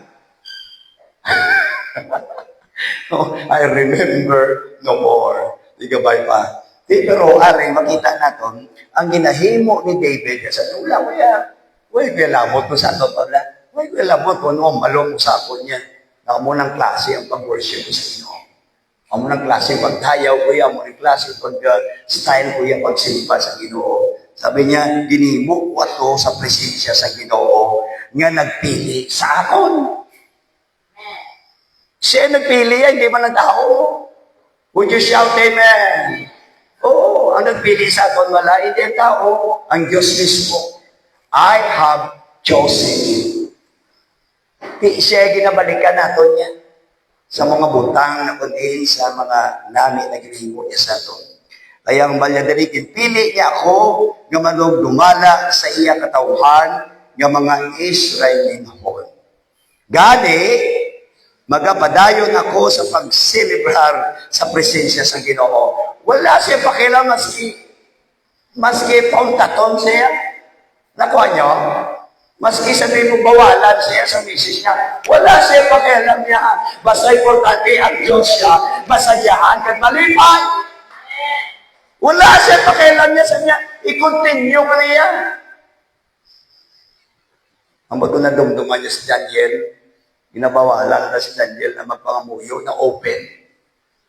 Oh, I remember no more. Di gabay pa. Pero ari, makita natin, ang ginahimo ni David, sa tula mo yan, huwag lamot mo sa ato pala. Huwag lamot mo, no, malong usapon niya. Nakamunang klase ang pag-worship sa inyo. Nakamunang klase pagtayaw ko yan, nakamunang klase pag-style ko yan, pagsimpa sa Ginoo. Sabi niya, ginimo ko ato sa presensya sa Ginoo nga nagpili sa akon. Siya nagpili yan, hindi man ang tao. Would you shout amen? Oo, ang nagpili sa aton wala, hindi ang tao, ang Diyos mismo. I have chosen you. Di siya ginabalikan natin niya sa mga butang na kundi sa mga nami na ginahimo niya sa aton. Kaya ang balyadalikin, pili niya ako nga manugdumala sa iya katawhan nga mga Israelin hon. Gani, magapadayon ako sa pagselebrar sa presensya sa Ginoo. Wala siya pakialam maski pauntaton siya. Nakuha niyo? Maski sabihin mo bawalan siya sa misis niya. Wala siya pakialam niya. Basta importante ang Diyos siya. Masayahan at malipay. Wala siya pakialam niya sa niya. I-continue ko niya. Ang bago na dumduman niya si Daniel, ginabawalan na si Daniel na magpangamuyo na open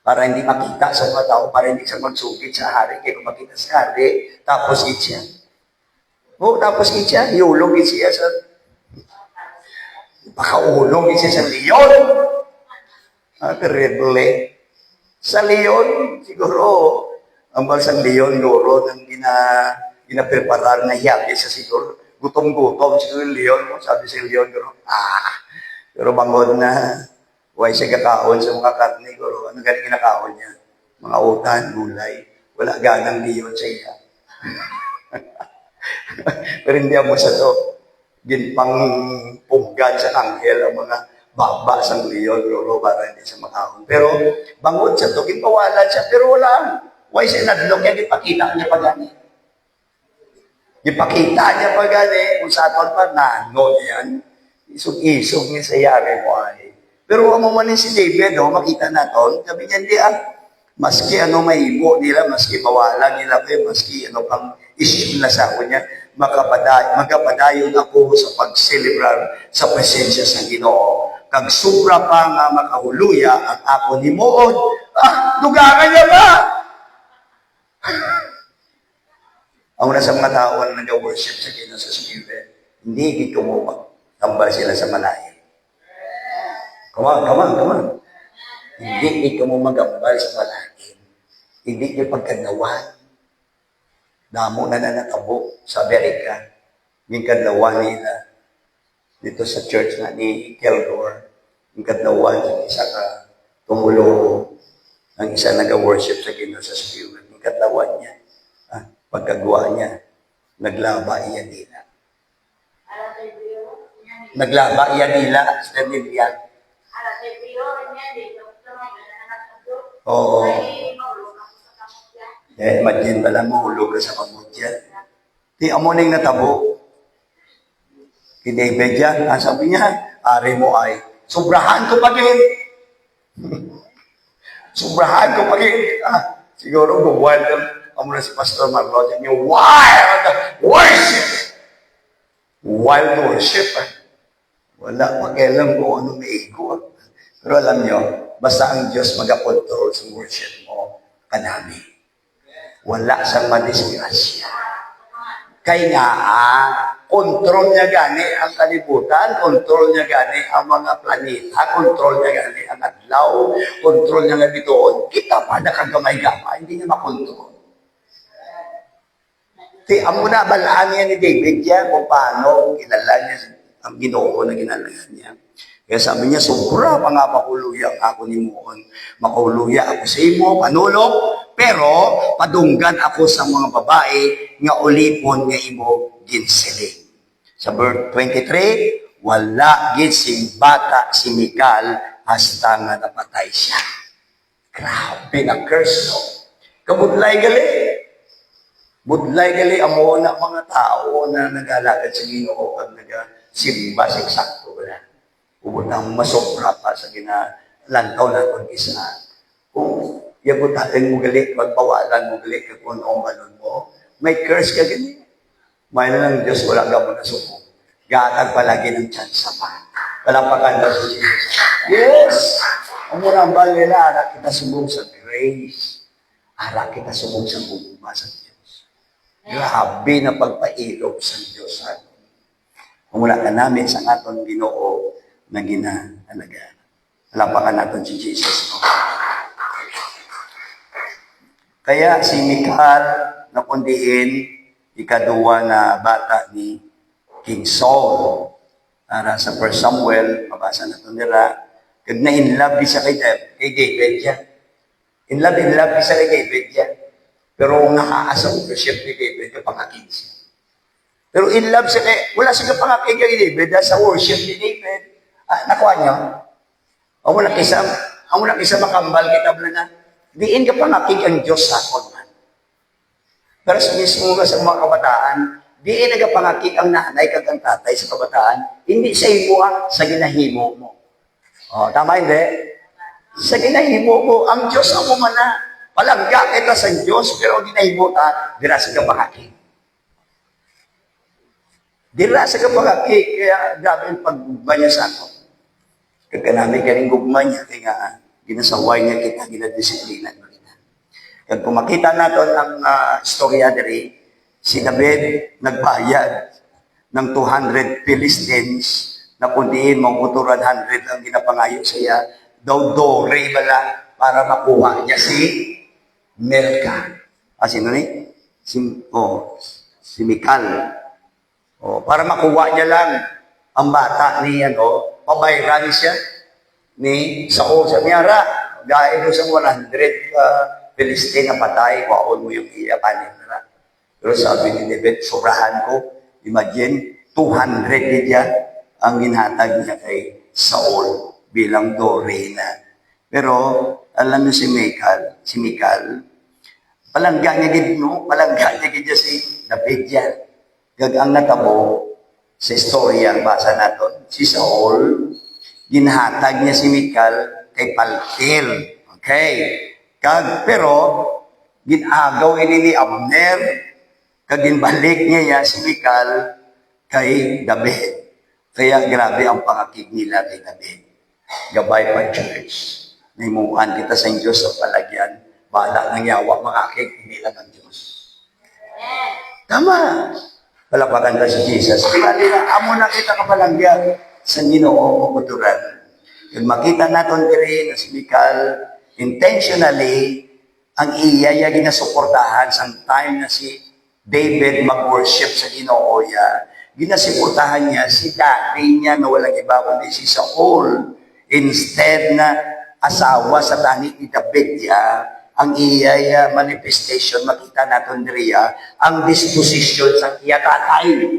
para hindi makita sa mga tao, para hindi siya magsugit sa hari. Kaya kung makita sa hari, tapos siya. O, tapos siya, iulog siya sa... Pakaulog siya sa leon. Terrible. Sa leon, siguro, ang bansang leon, siguro, nang ginapreparar na hiyabi sa siguro, gutom-gutom, siguro yung leon, sabi si leon, siguro, pero bangod na, huwag siya kakaon sa mga karne, siguro, ano galing kinakaon niya? Mga utan, gulay, wala ganang leon sa iya. Pero hindi mo sa to, ginpang punggan sa anghel ang mga baba sa leon, siguro, para hindi siya makaon. Pero bangod siya to, ginpawalan siya, pero wala. Why siya nadlok niya, ipakita niya pa gani. Ipakita niya pa gani, kung sa aton pa, nano yan. Isog-isog niya sa yari mo ay. Pero ang mamanin si David, makita natin, sabi niya, hindi maski ano mahibo nila, maski mawala nila, maski ano pang isip na sa ako niya, magkapadayon ako sa pagselebrar sa presensya sa Ginoo. Kag sobra pa nga makahuluya ang ako ni Mood, dugangan niya ba? Ang una sa mga tao na nag-worship sa Ginoo sa Spirit, Hindi higit ko mo tambal sila sa malayo. Come on. Hindi higit ko mo magambal sa malayo. Hindi niyo pagkanawan. Damo na natabo sa Amerika. Yung kadlawan nila dito sa church na ni Keldor. Yung kadlawan ng isa ka tumulo ang isa nag-worship sa Ginoo sa Spirit. Yung kadlawan niya, pagkagawa niya, naglaba iya nila. Naglaba iya nila sa Biblia. Oo. Imagine pala mahulog ka sa pamudya. Di amuning natabo. Kay David yan, ang sabi niya, ari mo ay, sobrahan ko pagin. Sobrahan ko pagin. Siguro, wild amo na si Pastor Marlo, yung wild worship. Wild worship. Wala pakialam kung ano may ego. Pero alam nyo, basta ang Diyos mag-control sa worship mo, kanami. Wala siyang madisgrasya. Kaya nga, kontrol niya gani ang kalibutan, kontrol niya gani ang mga planeta, kontrol niya gani ang adlaw, kontrol niya nga bitoon. Kita pa nakagamay-gamay, hindi niya makontrol. Amo na balaan niya ni David yan kung paano kilala niya ang Ginoo na ginalagan niya. Kaya sabi niya, sobra pa nga makuluya ako ni Moon. Makuluya ako sa imo, panulog, pero padunggan ako sa mga babae nga ulipon nga imo ginsiling. Sa verse 23, wala gid sing bata si Mikal hasta nga napatay siya. Grabe na curse, no? Kabudlay gali. Budlay gali amo na mga tao na nag-alagad sa Ginoo at nag-simba sa eksakto wala. Ubutang masobra pa sa ginalantaw na kung isa. Kung yagutain mo gali, magbawalan mo gali, kung ano manon mo, may curse ka gani. May na ng Diyos, wala ka mo na suko. Gatag palagi ng tsansa pa. Walang pakanda sa Jesus. Yes! Ang murambal nila, ara kita subong sa grace. Ara kita subong sa bumba sa Diyos. Grabe na pagpailog sa Diyos. Kung wala ka namin sa aton Ginoo, na ginahalaga. Alapakan natin si Jesus. Kaya si Mikal nakundiin ikaduwa na bata ni King Saul. Para sa 1 Samuel, mabasa na ito nila, kag na-inlove siya kay David yan. Inlove siya kay David yan. Pero nakaasaw ko siya kay David, yung pangakid siya. Pero in love siya kay, wala siya pangakid kay David sa worship ni David. Nakuha niyo? Amo na kisa makambal kita na. Diin ka pangakig ang Diyos sa akon man. Pero sa mismo nga sa mga kabataan, diin nga pangakig ang nanay kag ang tatay sa kabataan, hindi sa imo sa ginahimo mo. Tama hindi? Sa ginahimo mo, ang Diyos amo man na. Palangga kita sa Diyos, pero ginahimo ta, dira sa kapangakig. Dira sa kapangakig, kaya grabe yung pagbanya sa ako. Kagkanami karing gugma niya, kaya ginasaway niya kita, ginadisiplina niya kita. Kaya kung makita natin ang storya diri, si David nagbayad ng 200 Philistines na kundiin mong 100 ang ginapangayo siya, daw dore bala para makuha niya si Melka. Sino ni? Si Mikal. Para makuha niya lang ang bata ni pabayran siya ni Saul sa miyara. Dahil sa 100 Philistine na patay, waon mo yung iyapanin na. Pero sabi ni David, sobrahan ko. Imagine, 200 niya ang ginhatag niya kay Saul bilang dore na. Pero, alam niyo si Mikal, palangga niya si David yan. Gagang natabo, sa istorya, basa natin, si Saul, ginhatag niya si Mikal kay Paltiel. Okay? Pero, ginagaw ni Abner, kag ginbalik niya si Mikal kay David. Kaya grabe ang pangakig nila kay David. Gabay pa church. Naimuan kita sa Diyos sa palagyan. Bahala ng yawa, mangakig, hindi lang ang Diyos. Tama. Palapakan ka si Jesus. Kaya nila, amo na kita kapalangga sa Ginoo o kuturan. Kung makita natin diri na si Mikal, intentionally, ang iya ginasuportahan sa time na si David mag-worship sa Ginoo ya. Ginasuportahan niya si daddy niya na walang iba kundi si Saul. Instead na asawa sa tani ni David ya, ang iya manifestation, makita natin diriya, ang disposition sa iya tatay.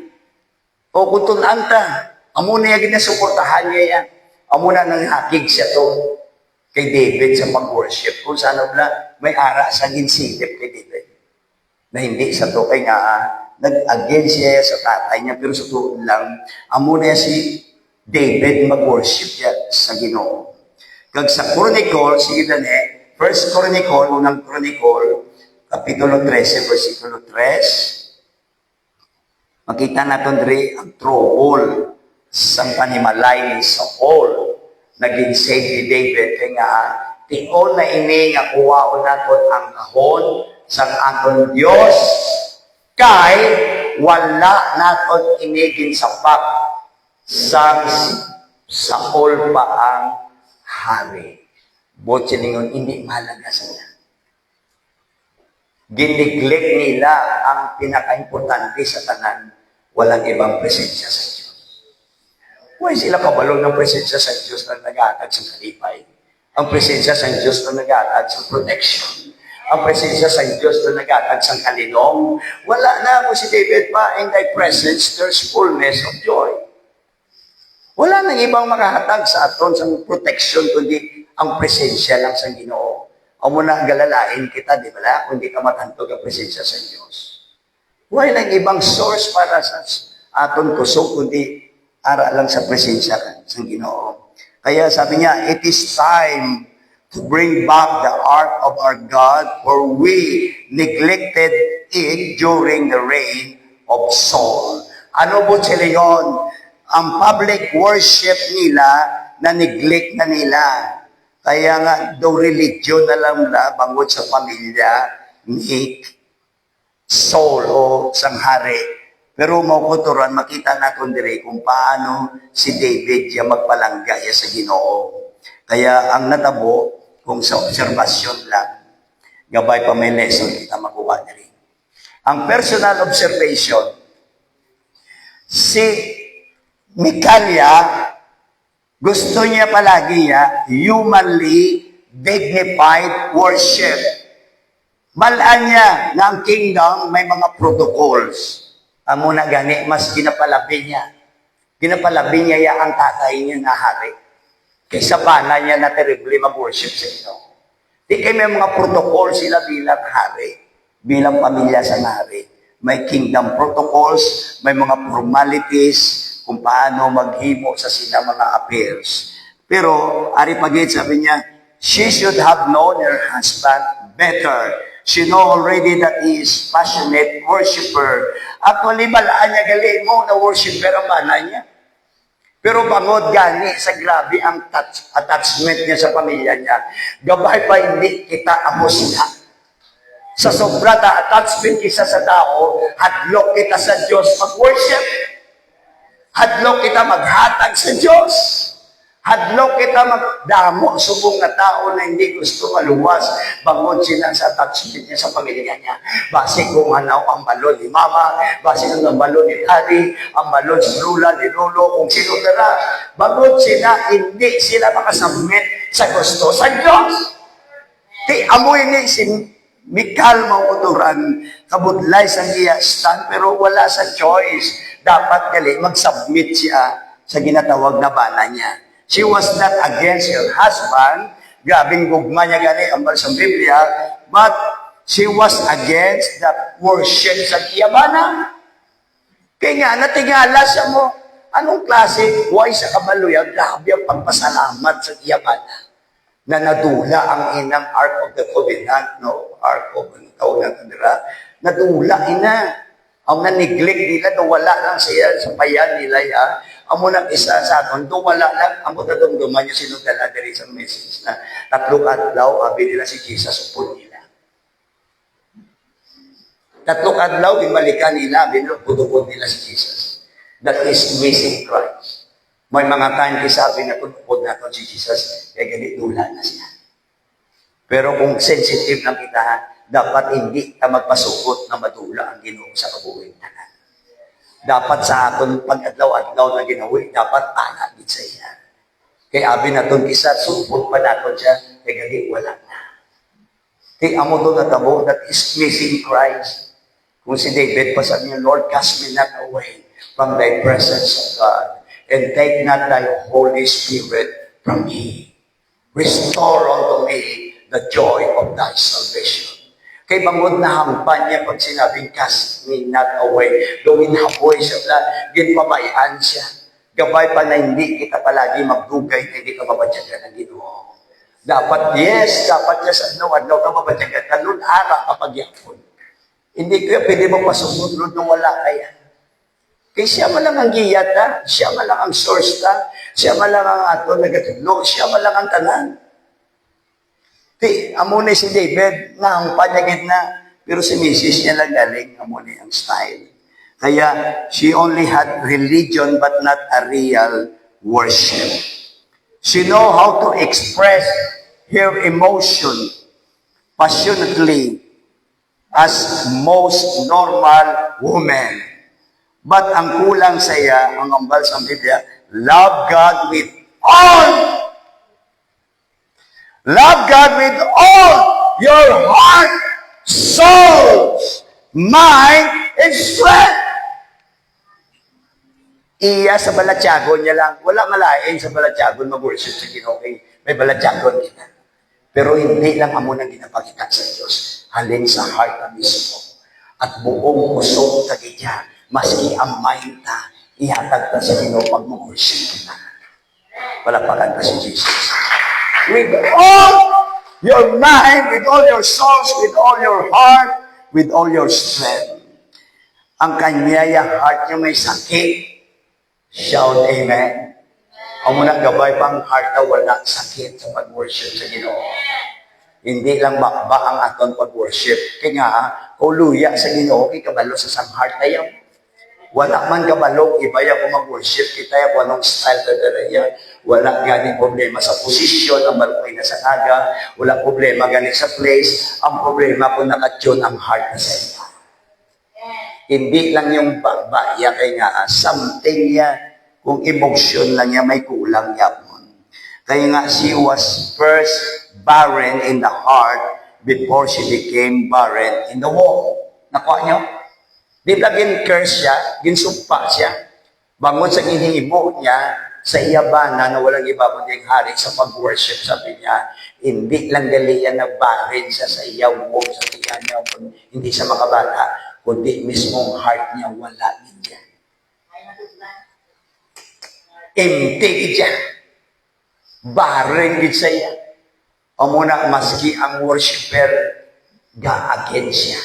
O kung tunang ta, amo na yung ginasuportahan niya yan. Amo na nang hakig siya to kay David sa mag-worship. Kung saan na may ara sa ginsilip kay David. Na hindi sa to kay nga, nag-against siya sa tatay niya, pero sa to lang, amo na si David mag-worship niya sa Ginoo. Kag sa Chronicle, sige na First Chronicle, unang Chronicle, Kapitulo 13, versikulo 3, makita natin rin ang trouble sa panimalay ni Saul. Naging save ni David. Kaya nga, tiol na ini nga kuwaon natin ang kahon sa aton Diyos. Kay wala natin inigin sapat sa Saul pa ang hari. Botse ningon, hindi mahalaga sa niya. Giniglek nila ang pinaka-importante sa tanan, walang ibang presensya sa Diyos. Huwag sila kabalo ng presensya sa Diyos na nag-aatag sa kalipay. Ang presensya sa Diyos na nag-aatag sa protection. Ang presensya sa Diyos na nag-aatag sa kalinong. Wala na mo si David pa, in thy presence, there's fullness of joy. Wala nang ibang makahatag sa aton sa protection, kundi ang presensya lang sa Ginoo. O muna galalain kita, di ba? Kung di ka matantog ang presensya sa Diyos. Wala nang ibang source para sa aton kusog, kundi ara lang sa presensya sa Ginoo. Kaya sabi niya, it is time to bring back the ark of our God, for we neglected it during the reign of Saul. Ano po sila yun? Ang public worship nila, na-neglect na nila. Kaya nga, daw religion na lang na bangot sa pamilya ni Saul o sanghari. Pero maukuturan, makita natin dire kung paano si David yung magpalangga sa Ginoo. Kaya ang natabo, kung sa observasyon lang, gabay pa may lesson kita makuha dire. Ang personal observation, si Mikalia, gusto niya palagi humanly dignified worship. Malaan niya na ang kingdom may mga protocols. Amo na gani, mas ginapalabi niya. Ginapalabi niya ang tatay niya na hari. Kaysa bana niya na terribly mag-worship sa inyo. Di kayo may mga protocol sila bilang hari, bilang pamilya sa hari. May kingdom protocols, may mga formalities, kung paano maghimo sa sila mga affairs. Pero, Ari Pagit, sabi niya, she should have known her husband better. She know already that he is passionate worshiper. Actually, balaan niya gali mo na worshiper ang bana niya. Pero bangod gani sa grabe ang attachment niya sa pamilya niya. Gabay pa hindi kita amos na. Sa sobra na attachment kita sa tao, hadlok kita sa Diyos mag-worship. Hadlok kita maghatag sa Diyos. Hadlok kita magdamo subong na tao na hindi gusto maluwas. Bangod sila sa attachment niya sa pamilya niya. Base kung ano ang balon ni Mama, base kung ang balon ni Daddy, ang balon si Lula, ni Lolo, kung sino tara. Bangod sila, hindi sila makasubmit sa gusto sa Diyos. Di amoy ni si Mikal mauturan, kabudlay sa iya stand, pero wala sa choice. Dapat gali mag-submit siya sa ginatawag na bana niya. She was not against her husband. Grabing gugma niya gani ang sa Biblia. But she was against the worship sa iya bana. Kaya nga, natingala siya mo. Anong klase? Why sa kabaluyan? Grabe ang pagpasalamat sa iya bana. Na nadula ang inang Ark of the Covenant, no? Ark of the Covenant, nadula ina. Ang na-neglect nila, wala lang siya sa payan nila, ang munang isa sa aton, wala lang, ang matadumduman niya sinugdala diri sa message na tatlong adlaw, abi nila si Jesus upon nila. Tatlong adlaw, ibalikan nila, binupudupod nila si Jesus. That is missing Christ. May mga time sabi na pudupod na ito si Jesus, kaya ganit dula na siya. Pero kung sensitive lang kita, dapat hindi ka magpasukot na madula ang Ginoo sa kabuhin na. Dapat sa aton pag-adlaw-adlaw na ginawi, dapat panagit sa iya. Kaya abi na itong kisa, supot pa natin siya, kaya gagi wala na. Kaya amo doon natabo, that is missing Christ. Kung si David pa sabi niya, Lord, cast me not away from thy presence of God, and take not thy Holy Spirit from me. Restore unto me the joy of thy salvation. Kay bangod na hampan niya pag sinabing cast me not away. Gawin hapoy siya, ginpabayaan siya. Gabay pa na hindi kita palagi magdugay na hindi ka mabadyagan ng Ginoo. Dapat, yes, dapat niya sa adlaw ka mabadyagan ka, Lord, ara kapag yapon. Hindi kaya pwede mo pasunod, Lord, nung wala kaya. Kaya siya man lang ang giyat, ha? Siya man lang ang source, ha? Siya man lang ang ato nagatulog, siya man lang ang tanan. Amo na si David, na ang panyagid na, pero si Mrs. niya lang galing, amo na ang style. Kaya, she only had religion but not a real worship. She know how to express her emotion passionately as most normal woman. But ang kulang sa iya, ang ambal sa Biblia, love God with all. Love God with all your heart, soul, mind, and strength. Iya sa balatyagon niya lang. Wala malain sa balatyagon mag-worship sa Ginoo. May balatyagon kita. Pero hindi lang amo nang ginapakita sa Diyos. Halin sa heart na mismo. At buong puso tagidya. Maski ang mind ta, ihatag ta sa Ginoo pag mag-worship kita. Palapakan ta si Jesus. With all your mind, with all your souls, with all your heart, with all your strength. Ang kanyaya heart niya may sakit. Shout amen. Ang muna gabay pang heart na wala sakit sa pag-worship sa Ginoo. Hindi lang ba ang aton pag-worship. Kaya nga, uluya sa Ginoo, kabalo sa sang heart na yan. Wala man kabalo, iba yan kung mag-worship. Kita yan kung anong style na dala. Wala ganing problema sa posisyon, ang balkoy na sa naga. Wala problema ganing sa place. Ang problema kung nakatune ang heart na sa iyo. Hindi lang yung babaya kay nga, something niya, kung emotion lang niya, may kulang niya. Kaya nga, she was first barren in the heart before she became barren in the womb. Nakuha niyo? Di ba gin-curse siya, ginsumpa siya, bangon sa hinihimo niya, sa iyabana na walang iba kundi hari sa pag-worship, sabi niya, hindi lang gali yan na barren siya sa iyaw, sa iya niya, hindi sa makabata, kundi mismong heart niya wala niya. Empty siya. Barren gid sa iya. O muna, maski ang worshiper, ga-against siya.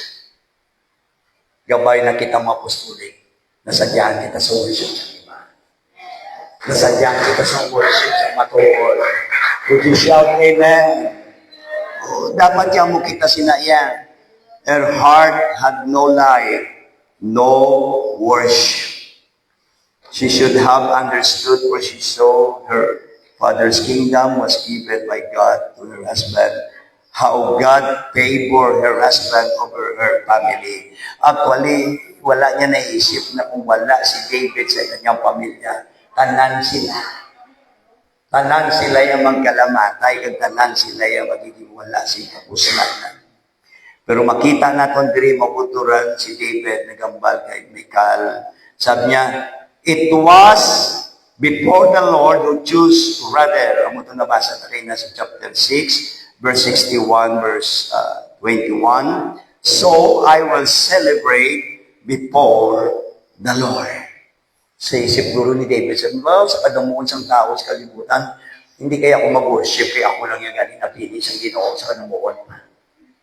Gabay na kita mga apostolik, nasadyahan kita sa worship sa iba. Nasadyahan kita sa worship sa matuol. Would you shout amen? Oh, dapat yan mo kita sinaya. Her heart had no life, no worship. She should have understood where she saw her father's kingdom was given by God to her husband. How God favored her husband over her family. Actually, wala niya naisip na kung wala si David sa kanyang pamilya, tanan sila. Tanan sila yung magkalamatay, at tanan sila yung magiging wala si kapuslanan. Pero makita natin diri mabuturan si David nagambal kay Michal. Sabi niya, it was before the Lord who chose rather, amo ito nabasa tayo na sa chapter 6, verse 61, verse 21. So I will celebrate before the Lord. Sa isip guro ni David, sabi ba, sa padamuon sang tao sa kalibutan, hindi kaya ako mag-worship, kaya ako lang yung galing napili sa Ginoo sa kanamuon.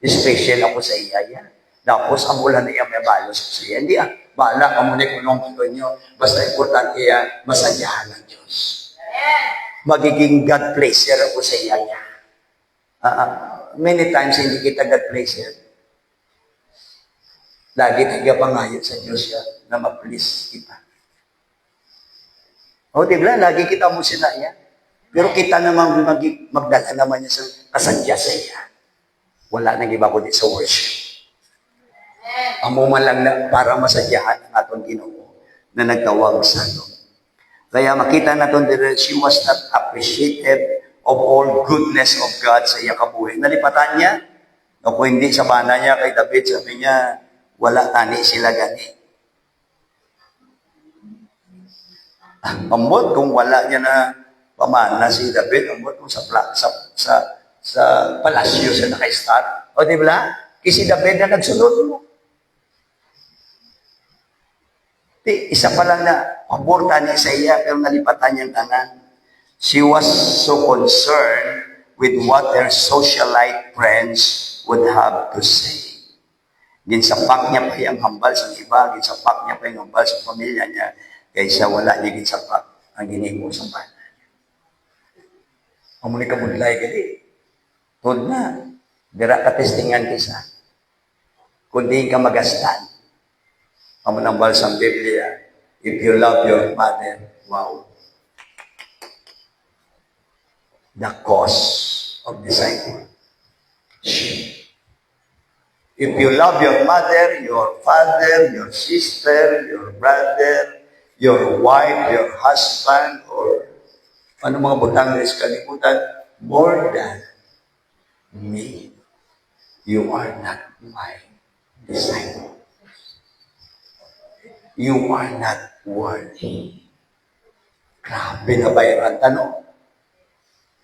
Special ako sa iya yan. Tapos, ang ulan na iya may balos ko sa iya. Hindi bahala ka muna kulong ko nyo. Basta importante iya, masadyahan ng Diyos. Magiging God pleasure ako sa iya yan. Many times, hindi kita God pleasure. Lagi tayo pangayo sa Diyos siya na ma-please kita. O, di ba? Lagi kita mo sila yan. Pero kita naman magdala naman niya sa kasadya sa iya. Wala nang iba kundi sa worship. Amo man lang na para masadyahan ang atong Ginoo na nagtawag sa ato. Kaya makita natin that she was not appreciated of all goodness of God sa iya kabuhi. Nalipatan niya. O kung hindi sa bana niya kay David, sabi niya, wala tani sila gani. Ambot kung wala niya na pamana si David, ambot kung sa palasyo siya naka-start. O di ba? Kasi David na nagsunod mo. Isa pa lang na paborta niya sa iya, pero nalipatan niyang tanan. She was so concerned with what her socialite friends would have to say. Ginsapak niya pa yung hambal sa iba, ginsapak niya pa yung hambal sa pamilya niya, kaysa wala niya ginsapak ang ginimo sa bana. Ang muli ka budlay ka di. Tod na, dira ka testingan kisa. Kundi ka magastan. Ang manambal sa Biblia, if you love your mother, wow. The cause of disciple. If you love your mother, your father, your sister, your brother, your wife, your husband, or ano mga butang na kalimutan, more than me, you are not my disciple. You are not worthy. Grabe na bayaran tanong.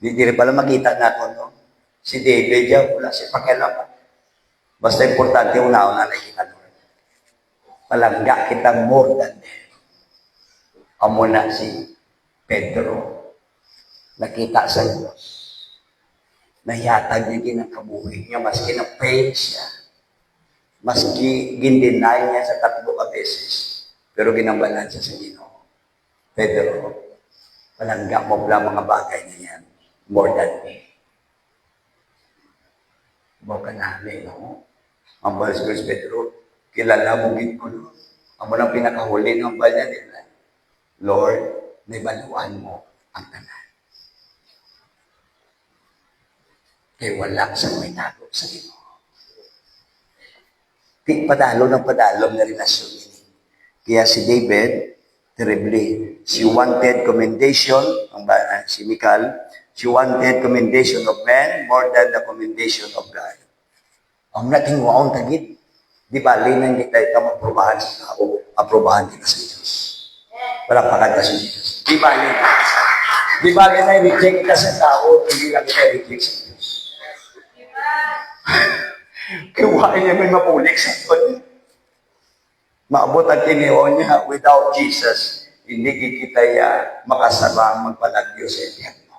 Hindi rin pala makita natin, no? Si David yan, wala si pakialaman. Basta importante, una-una na kita doon. Palangga kita more than them. Amo na si Pedro. Nakita sa Diyos. Nahiyatag niya ginakabuhi niya, maski na-pain siya. Maski gindinay niya sa 3 beses. Pero ginambalan siya sa Ginoo. Pedro, palangga mo pala mga bagay na yan. More than me. Bawa ka namin, no? Ang balas ko si Pedro, kilala mo Ginoo. Amo nang pinakahuli ng bal niya nila. Lord, naibaluan mo ang tanan. Kaya wala sa may tago sa Ginoo. Di padalo ng padalo na relasyon niya. Kaya si David, terribly, she wanted commendation, si Michal, she wanted commendation of men more than the commendation of God. Ang nating waong tagid, di ba, linan kita ito maprobahan sa tao, aprobahan kita sa Diyos. Walang pakanta sa Diyos. Di ba, di ba, reject kita sa tao, hindi lang kita reject sa Diyos. Kaya niya may mapulik sa Diyos. Maabot ang tiniho niya, without Jesus, hindi kita makasarang magpalagyo sa impyerno.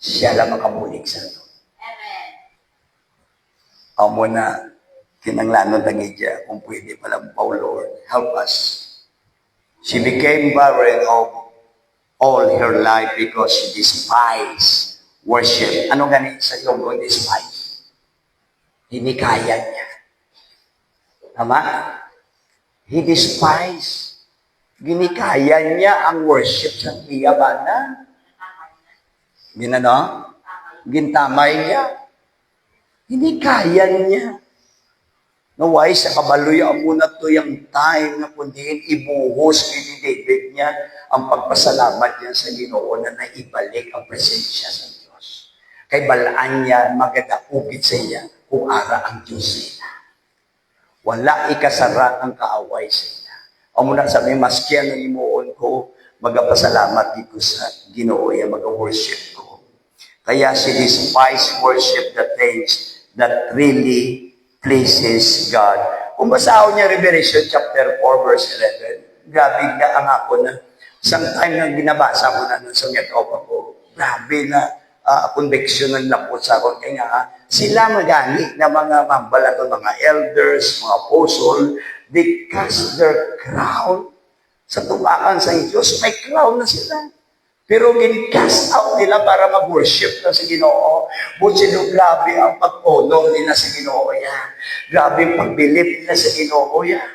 Siya lang makabulig sa ito. Amen. Amo na, kinanglanon tagi siya, kung pwede palang, oh Lord, help us. She became barren of all her life because she despised worship. Ano ganit sa iyong kung despise? Hindi kaya niya. Tama? He despised. Ginikaya niya ang worship sa iyabana. Ginano? Gintamay niya. Hindi kaya niya. Naway sa kabaloy muna to yung time na kundiin ibuhos kay David niya ang pagpasalamat niya sa Ginoo na naibalik ang presensya sa Diyos. Kay balaan niya magadaugit sa iya kung ara ang Diyos niya. Wala ikasara ang kaaway sa iya. O muna sabi, maski ang imuon ko, magapasalamat dito sa Ginoo ya mag-worship ko. Kaya si despise worship the things that really pleases God. Kung basahin niya Revelation chapter 4 verse 11, grabe na ang ako na isang time na binabasa ko na sa mga kaupa ko, grabe na conviction ng lapot sa akin. Kaya nga, sila magani na mga mambalaton, mga elders, mga apostle, they cast their crown sa tumakan sa Diyos. May crown na sila. Pero gin-cast out nila para mag-worship na sa Ginoo. Butsino, grabe ang pag-honor nila sa Ginoo yan. Grabe ang pagbilip nila sa Ginoo yan.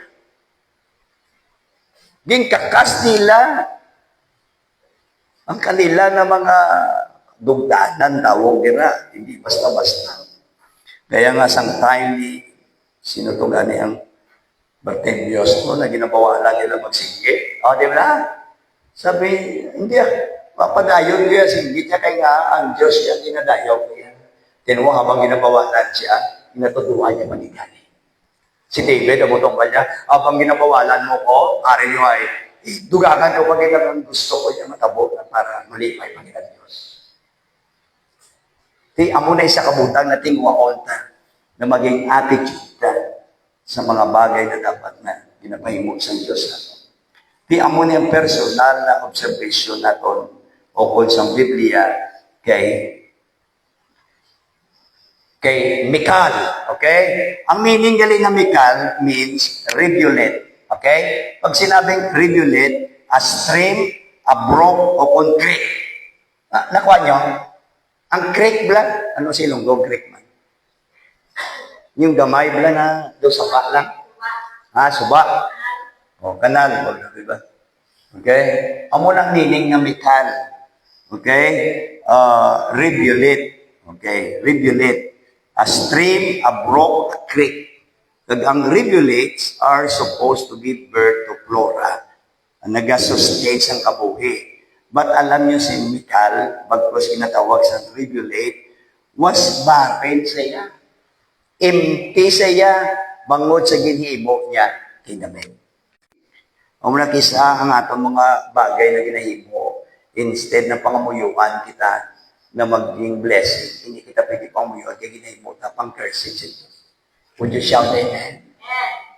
Gin-kakas nila ang kanila na mga dugdanan, tawag nila. Hindi basta-basta. Kaya nga sang time ni sino to gani ang Bartemios mo na ginabawalan nila magsingit. O, di ba? Sabi, hindi papadayon niya, singgit niya kay nga ang Diyos niya, dinadayaw niya. Tinuwa habang ginabawalan siya, inatutuwa niya manigani. Si David, abotong ba niya, habang ginabawalan mo ko, ari niyo ay, dugakan ko pag ang gusto ko niya matabot para malipay Panginoon Diyos. Di, amo na isa kabutang na tingwaon na maging attitude sa mga bagay na dapat na ginapahimo sa Diyos natin. Di, amo na yung personal na observation natin o kung sa Biblia kay Mikal, okay? Ang meaning galing na Mikal means rivulet, okay? Pag sinabing rivulet, a stream, a brook, o kung creek. Nakuha nyo? Ang creek bla, ano si Ilonggo creek man? Yung gamay bla na do sapa lang. Suba. O, kanal, diba? Okay? Amo lang meaning na Mikal. Okay? Rivulet. Okay? Rivulet. A stream, a brook, a creek. Ang rivulets are supposed to give birth to flora. Nag-sustain ang kabuhi. But alam niyo si Mikal, bagkos kinatawag sa rivulet, was barren siya. Empty siya, bangod sa ginhimo niya kay David. O muna kisa ang atong mga bagay na ginahimo, instead na pangamuyuan kita na maging blessing, hindi kita pwede pangamuyuan, kaya ginahimo na pang cursing sa Diyos. Would you shout amen?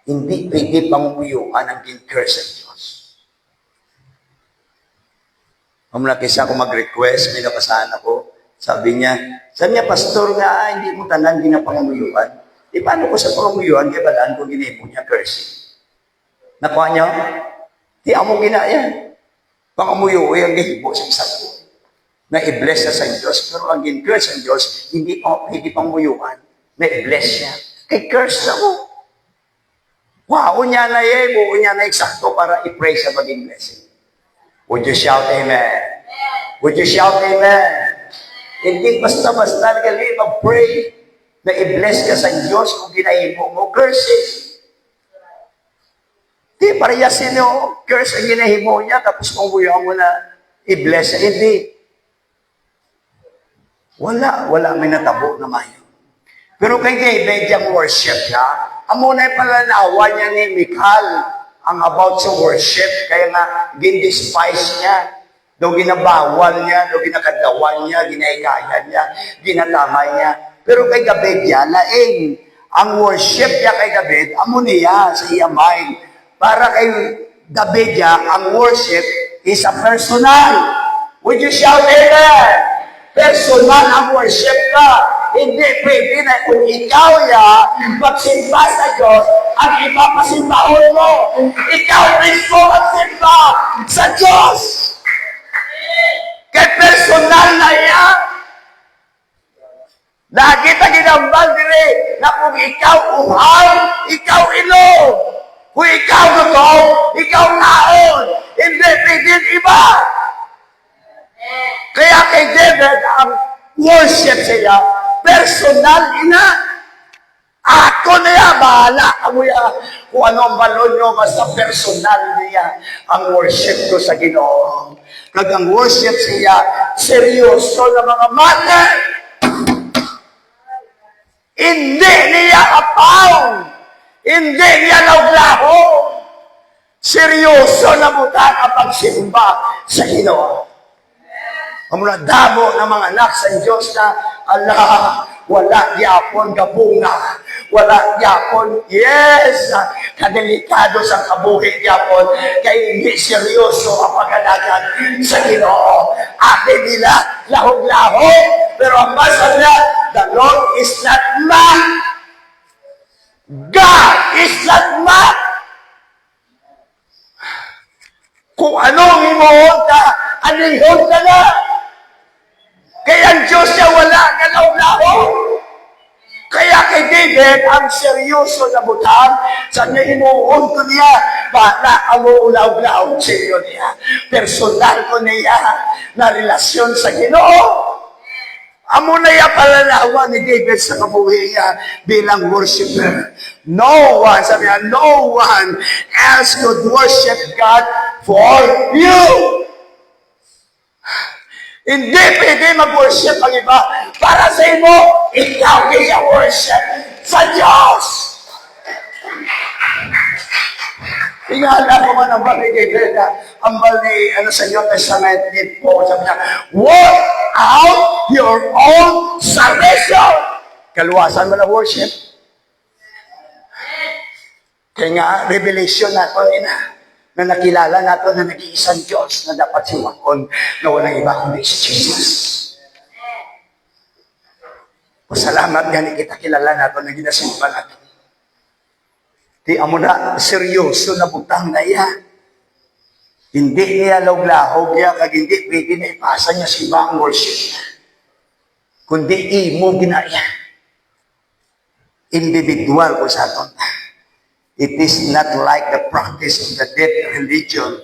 Hindi pwede pangamuyuan ang gin-curse sa Diyos. O muna kisa ako mag-request, may napasahan ako, sabi niya, pastor nga, hindi mo tanan ginapangamuyuan. Di paano ko sa pangamuyuan, kaya balaan ko ginahimo niya cursing. Nakuha niyo? Di amo ginaya. Pangamuyuan ang gihimo sa isang ko. Na i-bless na sa Diyos, pero ang gin-curse ng Diyos, hindi pang muyuan, na i-bless siya. Kay curse na mo. Wow, niya na buo niya na eksakto para i-pray sa maging blessing. Would you shout amen? Would you shout amen? Hindi basta-basta nagali mag-pray na i-bless ka sa Diyos kung ginahimo mo curses. Di parehasin nyo, curse ang ginahimo niya, tapos kung buyan mo na i-bless siya. Hindi. Wala may natabo na mayo. Pero kay David, yung worship niya, amo na yung palanawa niya ni Mikal ang about sa worship, kaya nga, gin-despise niya, daw ginabawal niya, daw ginakadawan niya, ginaikayan niya, ginatamay niya. Pero kay David niya, laing, ang worship niya kay David, amo niya sa iya mind. Para kay David niya, ang worship is a personal. Would you shout amen? Personal ang worship ka. Hindi pwede na kung ikaw magsimba sa Diyos, ang iba pasimbahon mo. Ikaw mismo magsimba sa Diyos. Kaya personal na yan. Lagi na ginambal dire na kung ikaw uhaw, ikaw ilong. Kung ikaw gutom, ikaw naon. Hindi pwede iba. Kaya kay David, ang worship siya, personal ina. Ako na yan, bahala ka mo yan. Kung ano ang balon nyo, basta personal niya ang worship ko sa Ginoo. Kag ang worship siya, seryoso na mga mata. Hindi niya apaw. Hindi niya lauglaho. Seryoso na butan ang pagsimba sa Ginoo. Ang mga damo ng mga anak sa Diyos na, Allah, wala yapon gabunga, wala yapon, yes, kadelikado sa kabuhi yapon, kaya hindi seryoso ang pag-alagan sa Ginoo. Ate nila, lahog-lahog, pero ang basa na, the Lord is not man. God is not man. Kung anong himuhon ka, anihon ka na. Kaya ang Diyos niya wala galaw-laho. Kaya kay David, ang seryoso na butang, sa niya inuunto niya, bala ang uulaw-law sa iyo niya. Personal ko niya na relasyon sa Ginoo. Amo na yung palalawa ni David sa kabuhi niya bilang worshiper. No one, sabi niya, no one else could worship God for you. Hindi pwede mag-worship ang iba. Para sa imo, ikaw kaya worship sa Diyos. Tingala ko man ang bali kay David, ang bali, sa New Testament, po, sabi niya, work out your own salvation. Kaluwasan mo na worship. Kaya nga, revelation nato na nakilala nato na nag-iisang Diyos na dapat siwakon na walang iba kundi si Jesus. Pasalamat gani kita kilala nato na ginasimba nato. Di amo na seryoso na butang na iya. Hindi niya lawlahog niya kag hindi pwede na ipasa niya si ibang worship. Kundi imo ginaya. Individual ko sa aton. It is not like the practice of the dead religion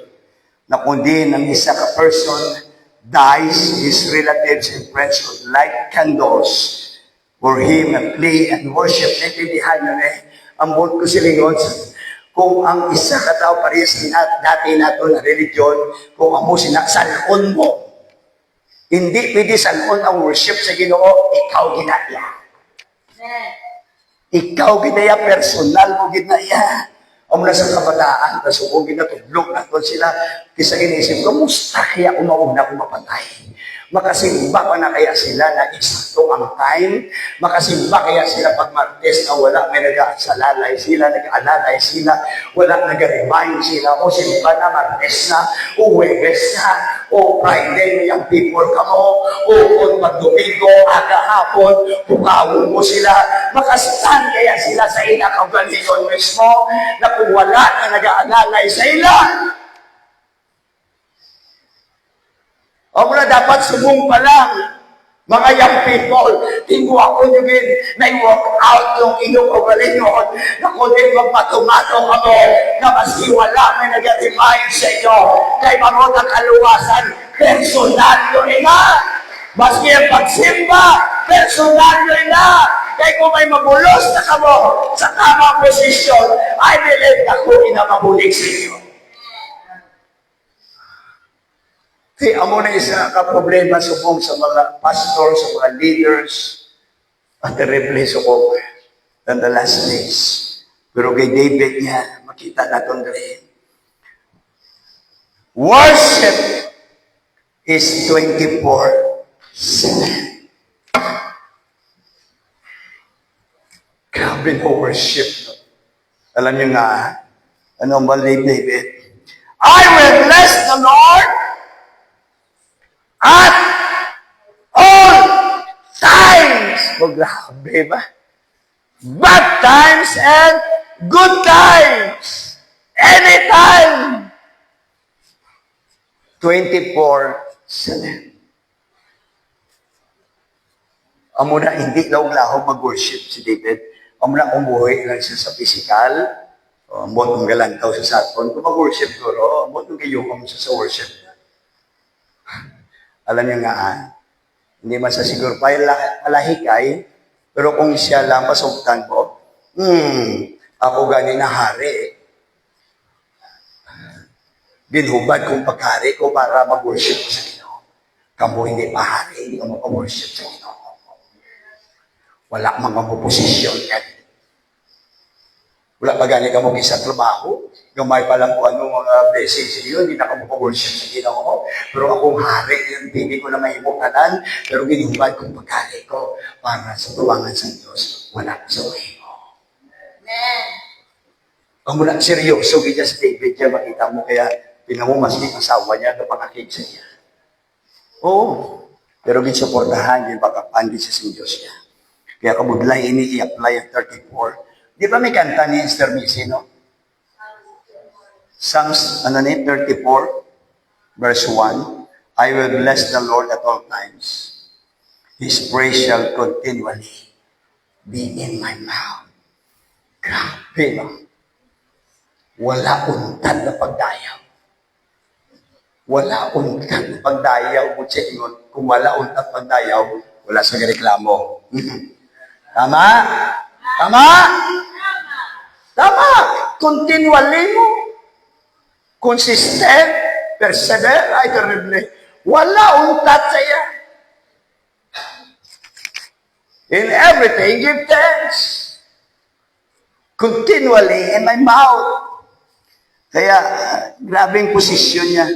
na kundi ng isa ka person dies, his relatives and friends would light candles for him and play and worship. Naintindihan nyo ang buot ko silingon, kung ang isa ka tao parehas dati nato na religion, kung amo sinasalon mo, hindi pwede salon ang worship sa Ginoo, ikaw ginaya. Ikaw ginaya, personal mo ginaya. Amo na sa kabataan, nasubog ginatudlog nato sila, kisa inisip, kamusta kaya kung mauna kung mapatay? Makasimba pa na kaya sila na eksakto ang time? Makasimba kaya sila pag Martes na wala may nag-aasalalay sila, nag-aalalay sila, wala nag-remind sila, o simba na Martes na, o Huwebes na, o Friday may ang people ka mo, o kung pag-Domingo, aga hapon, pukawin mo sila, makastan kaya sila sa inakagalingon mismo, na kung wala na nag-aalalay sa ila, o muna dapat subong pa lang, mga young people, tinggo ako nyo din, na i-walk out yung inyong kagalingon, na kung din magpatumato kamo, na maski wala may nag-remind sa inyo, kay mga kaluwasan, personal nyo na. Maski ang pagsimba, personal nyo na. Kaya kung may mabulos na kamo sa tamang posisyon, I believe na kung inamabulig sa inyo. Kaya amo na isa ka problema subong sa mga pastors, sa mga leaders, at terribly subong than the last days. Pero kay David niya, makita natin rin. Worship is 24/7. Grabe na worship. Alam niyo nga, ano ang balik David? I will bless the Lord at all times. Oh, grabe ba? Bad times and good times. Anytime. 24/7. Amo na hindi daw lahog mag-worship si David. Amo na umuwi lang siya sa physical. Amo itong galantaw sa saton. Kung mag-worship ko, amo itong kayukom siya sa worship. Alam niyo nga, hindi man sa siguro pa alahikay, pero kung siya lang pasugtan mo, ako gani na hari. Ginhubad kong pagkari ko para mag-worship sa Ginoo. Kamu hindi pa hari, hindi ka mag-worship sa Ginoo. Wala mga posisyon yan. Wala pa gani ka mo sa trabaho. Gamay pa lang kung ano mga blessings sa iyo, hindi na ka mag-worship sa Ginoo. Pero akong hari, yung hindi ko na mahimukanan, pero ginubad kong pagkali ko para sa tuwangan sa Diyos. Wala sa way mo. Amen. Ang mula seryoso, ganyan sa David niya, makita mo kaya pinamumasli ang asawa niya, napakakig sa niya. Oo. Pero ginsuportahan, yung pagkapandi sa Diyos niya. Kaya kabudlay ini i-apply ang 34. Di ba may kanta ni Esther Misi, no? Psalms, 34, verse 1. I will bless the Lord at all times. His praise shall continually be in my mouth. Grabe, no? Wala untad na pagdayaw. Wala untad na pagdayaw. Kung wala untad pagdayaw, wala sa reklamo. Tama? Tama? Tama! Continually mo. Consistent, persevere, iteratively. Wala untad sa iya. In everything, give thanks. Continually in my mouth. Kaya, grabing posisyon niya.